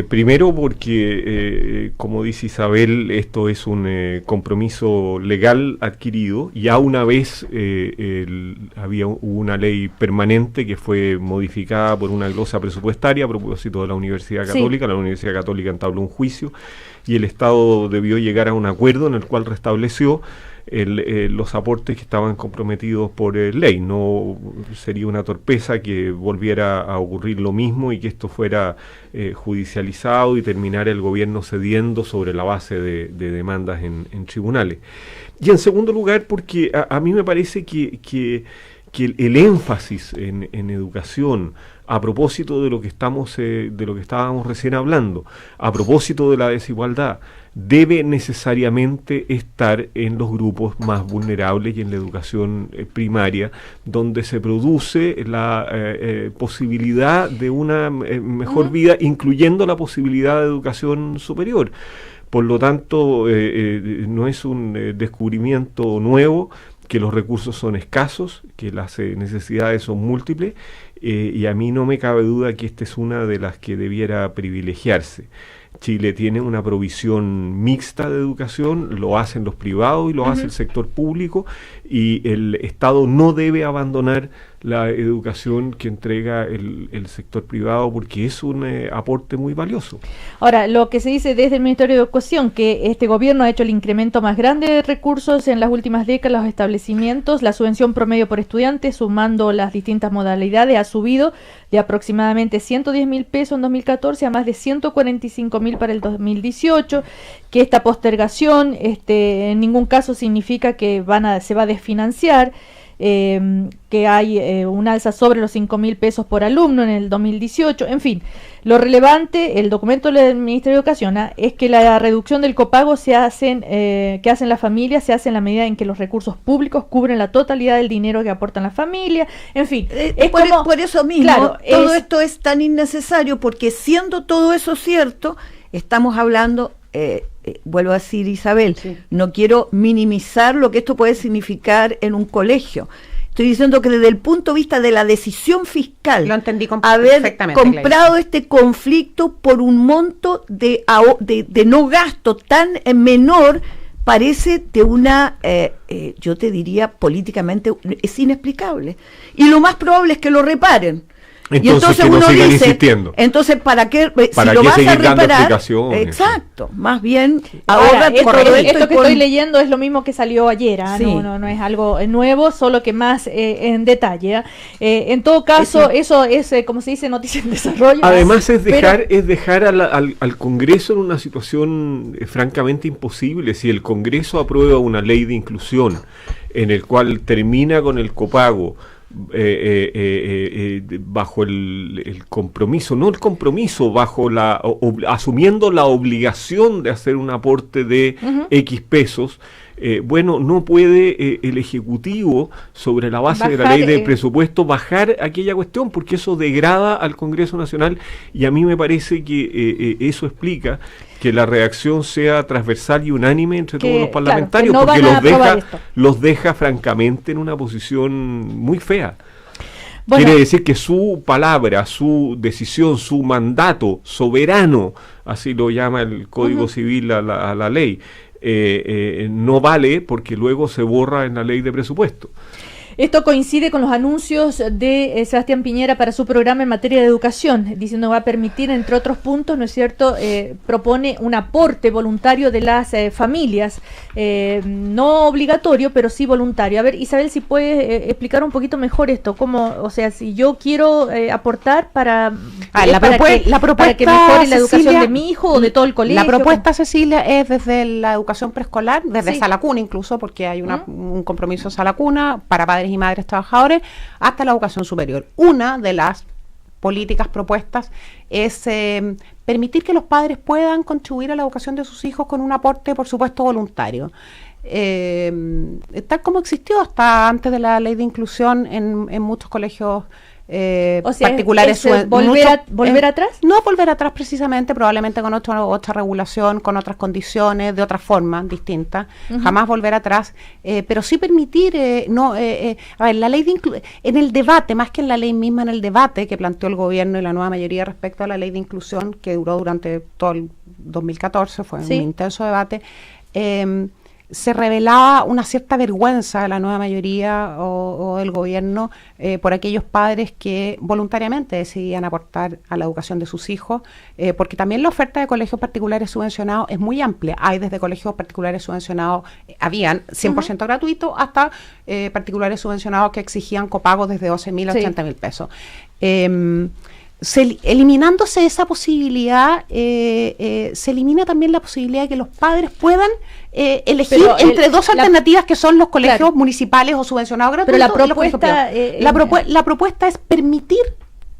Primero porque, como dice Isabel, esto es un compromiso legal adquirido. Ya una vez hubo una ley permanente que fue modificada por una glosa presupuestaria a propósito de la Universidad Católica. La Universidad Católica entabló un juicio y el Estado debió llegar a un acuerdo en el cual restableció los aportes que estaban comprometidos por ley. No sería una torpeza que volviera a ocurrir lo mismo y que esto fuera judicializado y terminara el gobierno cediendo sobre la base de demandas en tribunales. Y en segundo lugar, porque a mí me parece que el énfasis en educación, a propósito de lo que estábamos recién hablando, a propósito de la desigualdad, debe necesariamente estar en los grupos más vulnerables y en la educación primaria, donde se produce la posibilidad de una mejor vida, incluyendo la posibilidad de educación superior. Por lo tanto, no es un descubrimiento nuevo, que los recursos son escasos, que las necesidades son múltiples, y a mí no me cabe duda que esta es una de las que debiera privilegiarse. Chile tiene una provisión mixta de educación, lo hacen los privados y lo hace el sector público, y el Estado no debe abandonar la educación que entrega el sector privado, porque es un aporte muy valioso. Ahora, lo que se dice desde el Ministerio de Educación, que este gobierno ha hecho el incremento más grande de recursos en las últimas décadas, los establecimientos, la subvención promedio por estudiante, sumando las distintas modalidades, ha subido de aproximadamente 110.000 pesos en 2014 a más de 145.000 para el 2018, que esta postergación en ningún caso significa que se va a desfinanciar, que hay un alza sobre los 5.000 pesos por alumno en el 2018. En fin, lo relevante, el documento del Ministerio de Educación, es que la reducción del copago que hacen las familias se hace en la medida en que los recursos públicos cubren la totalidad del dinero que aportan las familias. En fin, por eso mismo, claro, todo esto es tan innecesario, porque siendo todo eso cierto, estamos hablando... vuelvo a decir, Isabel, no quiero minimizar lo que esto puede significar en un colegio. Estoy diciendo que desde el punto de vista de la decisión fiscal, lo entendí haber comprado este conflicto por un monto de no gasto tan menor, parece de una, yo te diría, políticamente es inexplicable. Y lo más probable es que lo reparen. Entonces que uno dice, insistiendo. Entonces, ¿para qué? ¿Para si lo vas a reparar, exacto, más bien ahora esto que estoy leyendo es lo mismo que salió ayer, no es algo nuevo, solo que más en detalle. En todo caso, eso es, como se dice, noticia en desarrollo. Además es dejar al Congreso en una situación francamente imposible. Si el Congreso aprueba una ley de inclusión en el cual termina con el copago, bajo el compromiso, no el compromiso, bajo asumiendo la obligación de hacer un aporte de X pesos, no puede el Ejecutivo, sobre la base de la ley de presupuesto, bajar aquella cuestión, porque eso degrada al Congreso Nacional, y a mí me parece que eso explica que la reacción sea transversal y unánime entre todos los parlamentarios, porque los deja francamente en una posición muy fea. Quiere decir que su palabra, su decisión, su mandato soberano, así lo llama el Código Civil a la ley, no vale, porque luego se borra en la ley de presupuesto. Esto coincide con los anuncios de Sebastián Piñera para su programa en materia de educación, diciendo que va a permitir, entre otros puntos, ¿no es cierto?, propone un aporte voluntario de las familias, no obligatorio, pero sí voluntario. A ver, Isabel, si puedes explicar un poquito mejor esto, cómo, o sea, si yo quiero aportar para que mejore la educación de mi hijo o de todo el colegio. La propuesta, Cecilia, es desde la educación preescolar, desde sala cuna incluso, porque hay un compromiso sala cuna para padres y madres trabajadores, hasta la educación superior. Una de las políticas propuestas es permitir que los padres puedan contribuir a la educación de sus hijos con un aporte, por supuesto, voluntario. Tal como existió hasta antes de la ley de inclusión en muchos colegios particulares. ¿Volver atrás? No volver atrás precisamente, probablemente con otra regulación, con otras condiciones, de otra forma distinta, jamás volver atrás, pero sí permitir, a ver, la ley de en el debate, más que en la ley misma, en el debate que planteó el gobierno y la nueva mayoría respecto a la ley de inclusión, que duró durante todo el 2014, fue un intenso debate, se revelaba una cierta vergüenza de la nueva mayoría o del gobierno por aquellos padres que voluntariamente decidían aportar a la educación de sus hijos, porque también la oferta de colegios particulares subvencionados es muy amplia. Hay desde colegios particulares subvencionados, habían 100% gratuitos, hasta particulares subvencionados que exigían copagos desde 12.000 a 80.000 pesos. Eliminándose esa posibilidad, se elimina también la posibilidad de que los padres puedan elegir entre dos alternativas que son los colegios municipales o subvencionados gratuitos. Pero la propuesta es permitir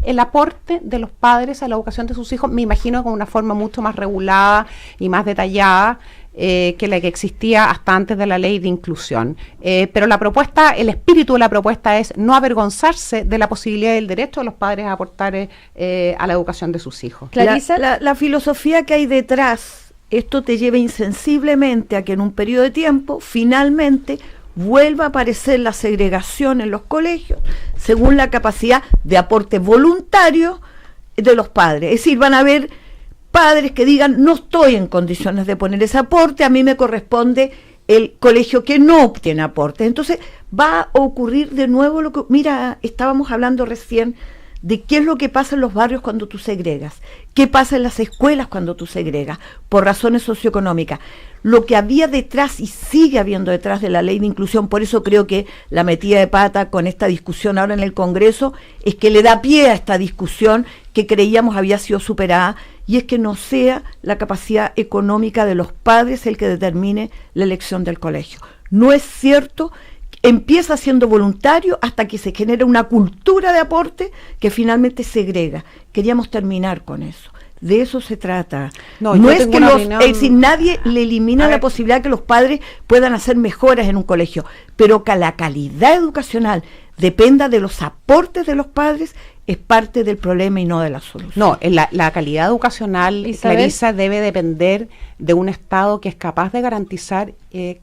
el aporte de los padres a la educación de sus hijos, me imagino con una forma mucho más regulada y más detallada que la que existía hasta antes de la ley de inclusión. Pero la propuesta, el espíritu de la propuesta es no avergonzarse de la posibilidad y del derecho de los padres a aportar a la educación de sus hijos. Clarisa, la filosofía que hay detrás, esto te lleva insensiblemente a que en un periodo de tiempo, finalmente, vuelva a aparecer la segregación en los colegios según la capacidad de aporte voluntario de los padres. Es decir, van a haber padres que digan, no estoy en condiciones de poner ese aporte, a mí me corresponde el colegio que no obtiene aporte. Entonces va a ocurrir de nuevo lo que, mira, estábamos hablando recién de qué es lo que pasa en los barrios cuando tú segregas, qué pasa en las escuelas cuando tú segregas, por razones socioeconómicas. Lo que había detrás y sigue habiendo detrás de la ley de inclusión, por eso creo que la metida de pata con esta discusión ahora en el Congreso, es que le da pie a esta discusión que creíamos había sido superada, y es que no sea la capacidad económica de los padres el que determine la elección del colegio. No es cierto. Empieza siendo voluntario hasta que se genera una cultura de aporte que finalmente segrega. Queríamos terminar con eso. De eso se trata. No es que nadie le elimina la posibilidad de que los padres puedan hacer mejoras en un colegio, pero que la calidad educacional dependa de los aportes de los padres es parte del problema y no de la solución. No, la calidad educacional, Clarisa, debe depender de un Estado que es capaz de garantizar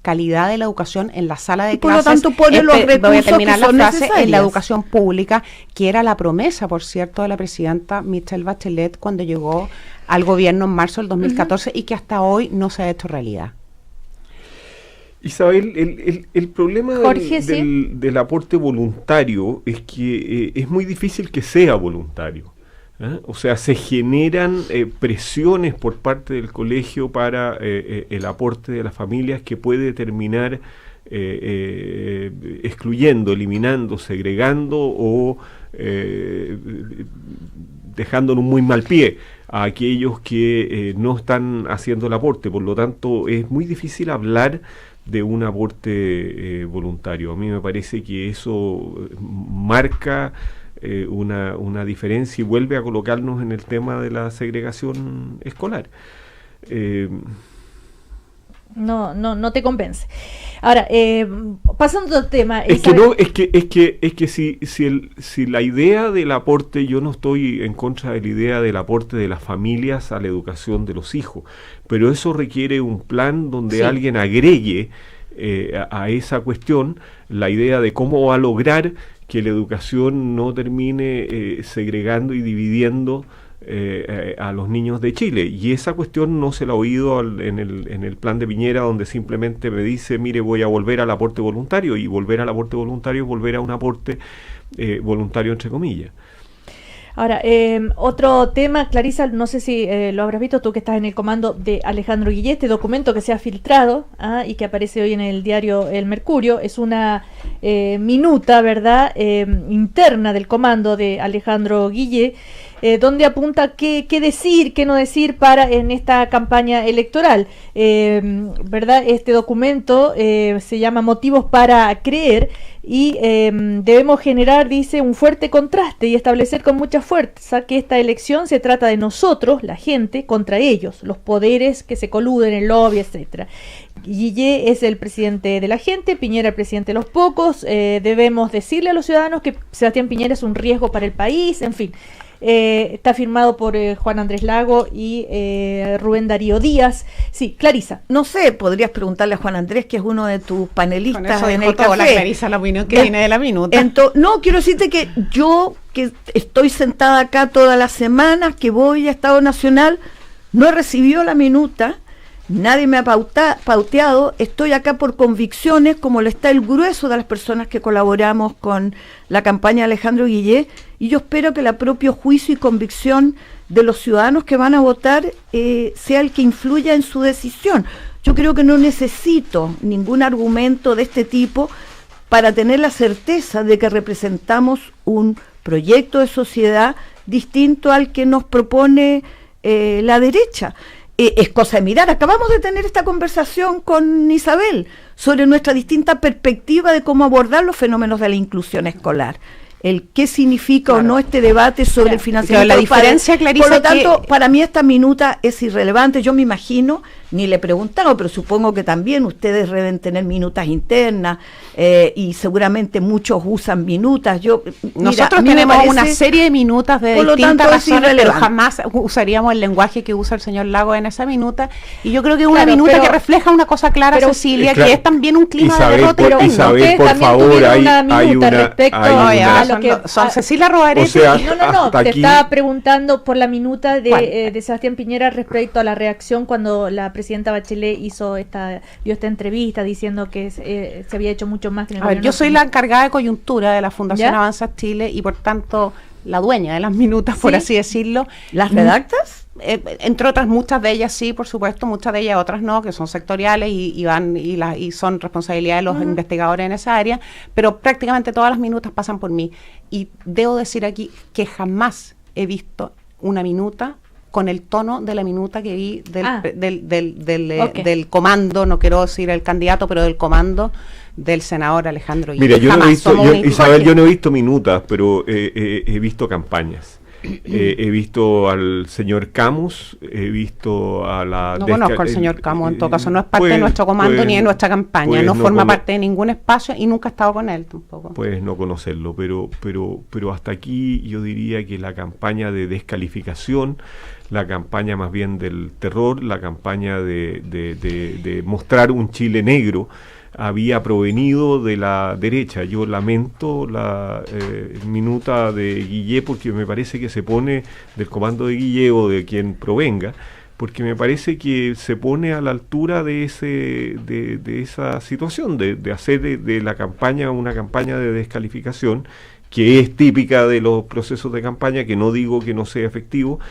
calidad de la educación en la sala de clases. Por lo tanto, pone los recursos voy a terminar que son la frase, necesarias. en la educación pública, que era la promesa, por cierto, de la presidenta Michelle Bachelet cuando llegó al gobierno en marzo del 2014 y que hasta hoy no se ha hecho realidad. Isabel, el problema del aporte voluntario es que es muy difícil que sea voluntario. O sea, se generan presiones por parte del colegio para el aporte de las familias que puede terminar excluyendo, eliminando, segregando o dejando en un muy mal pie a aquellos que no están haciendo el aporte. Por lo tanto, es muy difícil hablar de un aporte voluntario. A mí me parece que eso marca una diferencia y vuelve a colocarnos en el tema de la segregación escolar. No te convence. Ahora, pasando al tema, es que si la idea del aporte, yo no estoy en contra de la idea del aporte de las familias a la educación de los hijos, pero eso requiere un plan donde alguien agregue a esa cuestión la idea de cómo va a lograr que la educación no termine segregando y dividiendo a los niños de Chile, y esa cuestión no se la he oído en el plan de Piñera, donde simplemente me dice, mire, voy a volver al aporte voluntario, y volver al aporte voluntario es volver a un aporte voluntario entre comillas. Ahora, otro tema, Clarisa, no sé si lo habrás visto tú que estás en el comando de Alejandro Guillé, este documento que se ha filtrado y que aparece hoy en el diario El Mercurio, es una minuta, ¿verdad?, interna del comando de Alejandro Guillé, donde apunta qué decir, qué no decir en esta campaña electoral. ¿Verdad? Este documento se llama Motivos para creer y debemos generar, dice, un fuerte contraste y establecer con mucha fuerza que esta elección se trata de nosotros, la gente, contra ellos, los poderes que se coluden, el lobby, etcétera. Guille es el presidente de la gente, Piñera el presidente de los pocos. Debemos decirle a los ciudadanos que Sebastián Piñera es un riesgo para el país, en fin. Está firmado por Juan Andrés Lago y Rubén Darío Díaz. Sí, Clarisa. No sé, podrías preguntarle a Juan Andrés, que es uno de tus panelistas con eso en dijo el toda café. La Clarisa, la opinión que viene de la minuta. No, quiero decirte que yo, que estoy sentada acá todas las semanas, que voy a Estado Nacional, no he recibido la minuta. Nadie me ha pauteado, estoy acá por convicciones, como lo está el grueso de las personas que colaboramos con la campaña de Alejandro Guillé, y yo espero que el propio juicio y convicción de los ciudadanos que van a votar sea el que influya en su decisión. Yo creo que no necesito ningún argumento de este tipo para tener la certeza de que representamos un proyecto de sociedad distinto al que nos propone la derecha. Es cosa de mirar. Acabamos de tener esta conversación con Isabel sobre nuestra distinta perspectiva de cómo abordar los fenómenos de la inclusión escolar. El qué significa o no este debate sobre el financiamiento. La diferencia, Clarisa, por lo tanto, para mí esta minuta es irrelevante. Yo me imagino, ni le he preguntado, pero supongo que también ustedes deben tener minutas internas y seguramente muchos usan minutas. Nosotros tenemos una serie de minutas de distintas razones, pero jamás usaríamos el lenguaje que usa el señor Lago en esa minuta. Y yo creo que es una minuta que refleja una cosa clara, Cecilia, que es también un clima de derrota. Isabel, por favor, hay una Cecilia Robaretti. Te estaba preguntando por la minuta de Sebastián Piñera respecto a la reacción cuando la presidenta Bachelet dio esta entrevista diciendo que se había hecho mucho más que en el gobierno. Yo soy la encargada de coyuntura de la Fundación Avanza Chile y por tanto la dueña de las minutas, por así decirlo. ¿Las redactas? Entre otras, muchas de ellas sí, por supuesto, muchas de ellas otras no, que son sectoriales y son responsabilidad de los investigadores en esa área, pero prácticamente todas las minutas pasan por mí. Y debo decir aquí que jamás he visto una minuta con el tono de la minuta que vi del comando, no quiero decir el candidato, pero del comando del senador Alejandro Guillé. Mira, yo no he visto, Isabel, yo no he visto minutas, pero he visto campañas. He visto al señor Camus, he visto a la... No conozco al señor Camus, en todo caso, no es parte de nuestro comando ni de nuestra campaña, no forma parte de ningún espacio y nunca he estado con él tampoco. Puedes no conocerlo, pero hasta aquí yo diría que la campaña de descalificación, la campaña más bien del terror, la campaña de mostrar un Chile negro, había provenido de la derecha. Yo lamento la minuta de Guillé porque me parece que se pone del comando de Guillé o de quien provenga, porque me parece que se pone a la altura de esa situación, de hacer de la campaña una campaña de descalificación, que es típica de los procesos de campaña, que no digo que no sea efectivo,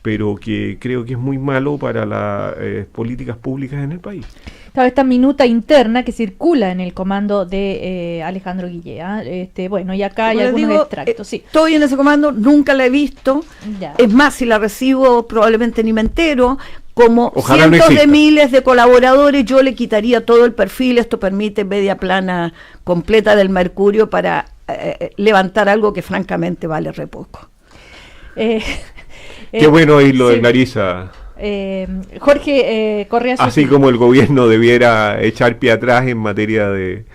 pero que creo que es muy malo para las políticas públicas en el país. Claro, esta minuta interna que circula en el comando de Alejandro Guillé. Bueno, y acá hay algunos extractos. Sí. Estoy en ese comando, nunca la he visto. Ya. Es más, si la recibo probablemente ni me entero. Como ojalá cientos de miles de colaboradores, yo le quitaría todo el perfil. Esto permite media plana completa del Mercurio para levantar algo que francamente vale re poco. Qué bueno oírlo de Clarisa. Jorge Correa. Así como el gobierno debiera echar pie atrás en materia de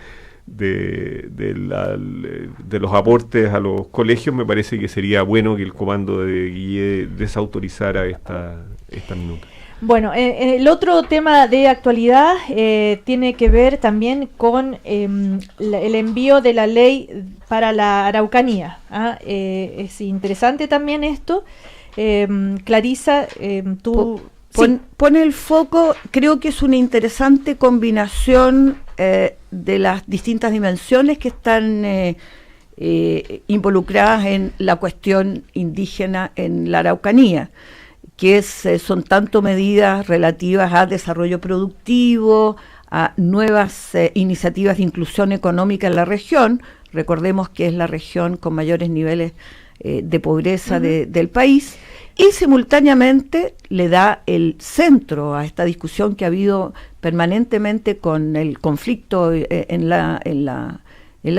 los aportes a los colegios, me parece que sería bueno que el comando de Guillé desautorizara esta minuta. Bueno, el otro tema de actualidad tiene que ver también con el envío de la ley para la Araucanía. Es interesante también esto. Clarisa, tú... Pone el foco, creo que es una interesante combinación de las distintas dimensiones que están involucradas en la cuestión indígena en la Araucanía, que son tanto medidas relativas a desarrollo productivo, a nuevas iniciativas de inclusión económica en la región. Recordemos que es la región con mayores niveles de pobreza del país, y simultáneamente le da el centro a esta discusión que ha habido permanentemente con el conflicto en la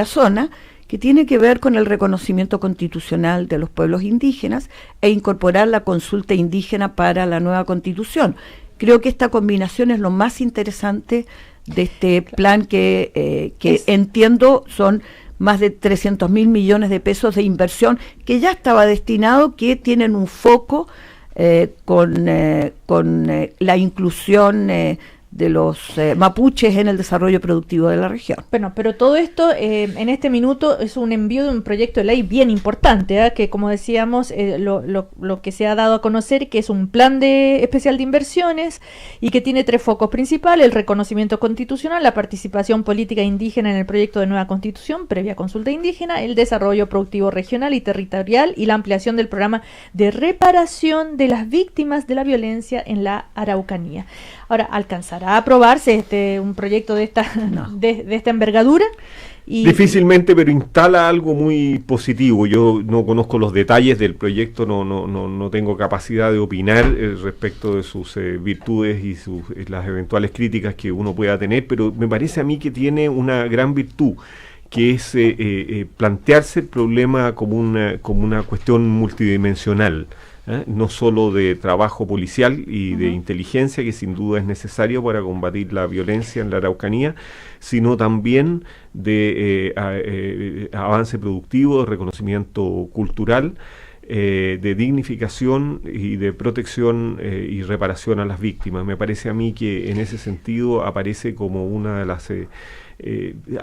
zona, que tiene que ver con el reconocimiento constitucional de los pueblos indígenas e incorporar la consulta indígena para la nueva constitución. Creo que esta combinación es lo más interesante de este plan que entiendo son más de 300.000 millones de pesos de inversión que ya estaba destinado, que tienen un foco con la inclusión de los mapuches en el desarrollo productivo de la región. Bueno, pero todo esto en este minuto es un envío de un proyecto de ley bien importante, que como decíamos, lo que se ha dado a conocer, que es un plan especial de inversiones y que tiene 3 focos principales: el reconocimiento constitucional, la participación política indígena en el proyecto de nueva constitución previa consulta indígena, el desarrollo productivo regional y territorial y la ampliación del programa de reparación de las víctimas de la violencia en la Araucanía. Ahora, ¿alcanzará a aprobarse un proyecto de esta envergadura? Difícilmente, pero instala algo muy positivo. Yo no conozco los detalles del proyecto, no tengo capacidad de opinar respecto de sus virtudes y las eventuales críticas que uno pueda tener, pero me parece a mí que tiene una gran virtud, que es plantearse el problema como una cuestión multidimensional. No solo de trabajo policial y de inteligencia, que sin duda es necesario para combatir la violencia en la Araucanía, sino también de avance productivo, de reconocimiento cultural, de dignificación y de protección y reparación a las víctimas. Me parece a mí que en ese sentido aparece como una de las...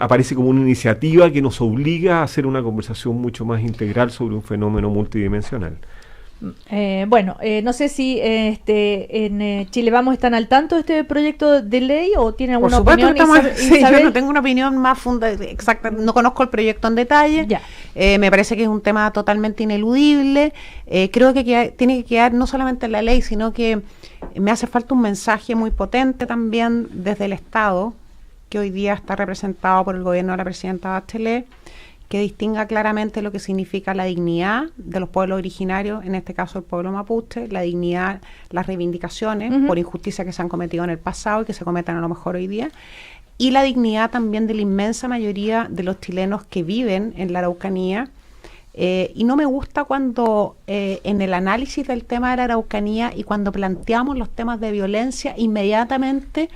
aparece como una iniciativa que nos obliga a hacer una conversación mucho más integral sobre un fenómeno multidimensional. No sé si en Chile Vamos están al tanto de este proyecto de ley o tienen alguna opinión. Yo no tengo una opinión más exacta, no conozco el proyecto en detalle. Me parece que es un tema totalmente ineludible. Creo que tiene que quedar no solamente en la ley, sino que me hace falta un mensaje muy potente también desde el Estado, que hoy día está representado por el gobierno de la presidenta Bachelet, que distinga claramente lo que significa la dignidad de los pueblos originarios, en este caso el pueblo mapuche, la dignidad, las reivindicaciones por injusticias que se han cometido en el pasado y que se cometen a lo mejor hoy día, y la dignidad también de la inmensa mayoría de los chilenos que viven en la Araucanía. Y no me gusta cuando en el análisis del tema de la Araucanía y cuando planteamos los temas de violencia, inmediatamente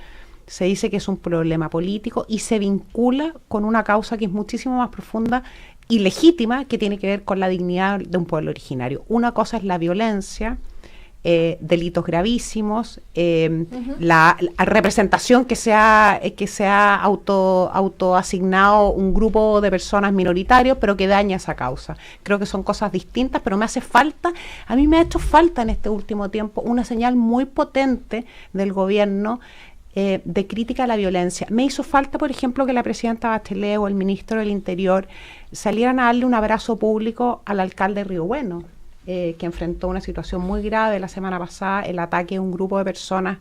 se dice que es un problema político y se vincula con una causa que es muchísimo más profunda y legítima, que tiene que ver con la dignidad de un pueblo originario. Una cosa es la violencia, delitos gravísimos, la representación que se ha autoasignado un grupo de personas minoritarios, pero que daña esa causa. Creo que son cosas distintas, pero a mí me ha hecho falta en este último tiempo una señal muy potente del gobierno de crítica a la violencia. Me hizo falta, por ejemplo, que la presidenta Bachelet o el ministro del Interior salieran a darle un abrazo público al alcalde de Río Bueno, que enfrentó una situación muy grave la semana pasada, el ataque a un grupo de personas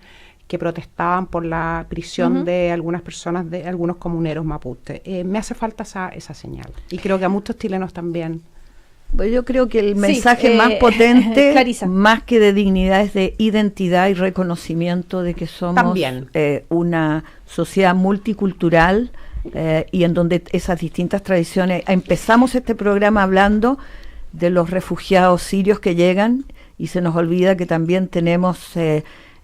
que protestaban por la prisión de algunas personas, de algunos comuneros mapuche. Me hace falta esa señal, y creo que a muchos chilenos también. Pues yo creo que el mensaje más potente, más que de dignidad, es de identidad y reconocimiento de que somos una sociedad multicultural y en donde esas distintas tradiciones. Empezamos este programa hablando de los refugiados sirios que llegan y se nos olvida que también tenemos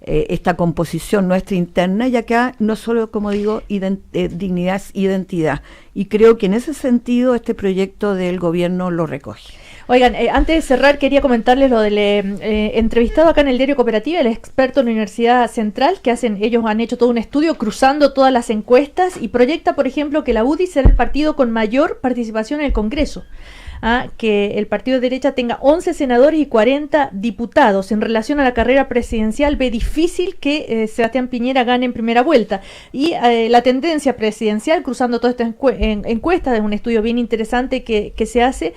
esta composición nuestra interna, y acá no solo, como digo, dignidad es identidad, y creo que en ese sentido este proyecto del gobierno lo recoge. Oigan, antes de cerrar quería comentarles lo del entrevistado acá en el diario Cooperativa, el experto en la Universidad Central, que ellos han hecho todo un estudio cruzando todas las encuestas y proyecta, por ejemplo, que la UDI será el partido con mayor participación en el Congreso. Que el partido de derecha tenga 11 senadores y 40 diputados. En relación a la carrera presidencial, ve difícil que Sebastián Piñera gane en primera vuelta. Y la tendencia presidencial, cruzando todas estas encuestas, es un estudio bien interesante que se hace.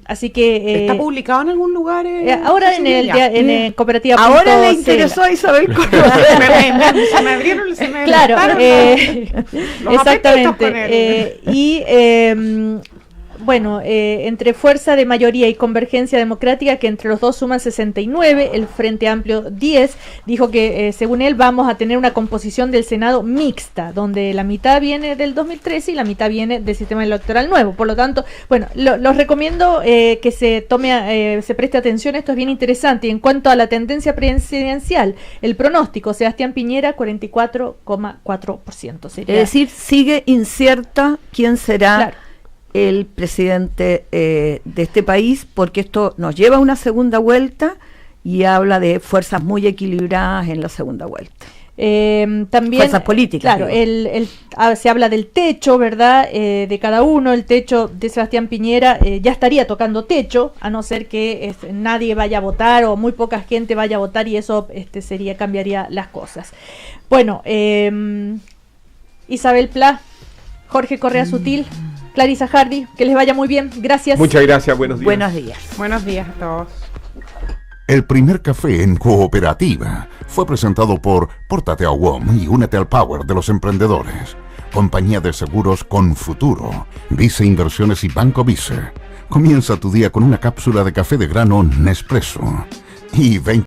Así que ¿está publicado en algún lugar? Ahora en Cooperativa. Ahora le interesó a Isabel Córdoba. Se me abrieron, claro, exactamente. bueno, entre Fuerza de Mayoría y Convergencia Democrática, que entre los dos suman 69, el Frente Amplio 10, dijo que según él vamos a tener una composición del Senado mixta, donde la mitad viene del 2013 y la mitad viene del sistema electoral nuevo. Por lo tanto, bueno, los recomiendo que se preste atención, esto es bien interesante. Y en cuanto a la tendencia presidencial, el pronóstico, Sebastián Piñera, 44,4%. Es decir, sigue incierta quién será el presidente de este país, porque esto nos lleva a una segunda vuelta y habla de fuerzas muy equilibradas en la segunda vuelta. También fuerzas políticas. Claro, se habla del techo, ¿verdad? De cada uno. El techo de Sebastián Piñera ya estaría tocando techo, a no ser que nadie vaya a votar o muy poca gente vaya a votar, y eso cambiaría las cosas. Bueno, Isabel Pla, Jorge Correa Sutil, Clarisa Hardy, que les vaya muy bien. Gracias. Muchas gracias, buenos días. Buenos días. Buenos días a todos. El primer café en Cooperativa fue presentado por Pórtate a WOM y únete al Power de los emprendedores. Compañía de seguros con futuro. Vice Inversiones y Banco Vice. Comienza tu día con una cápsula de café de grano Nespresso. Y 20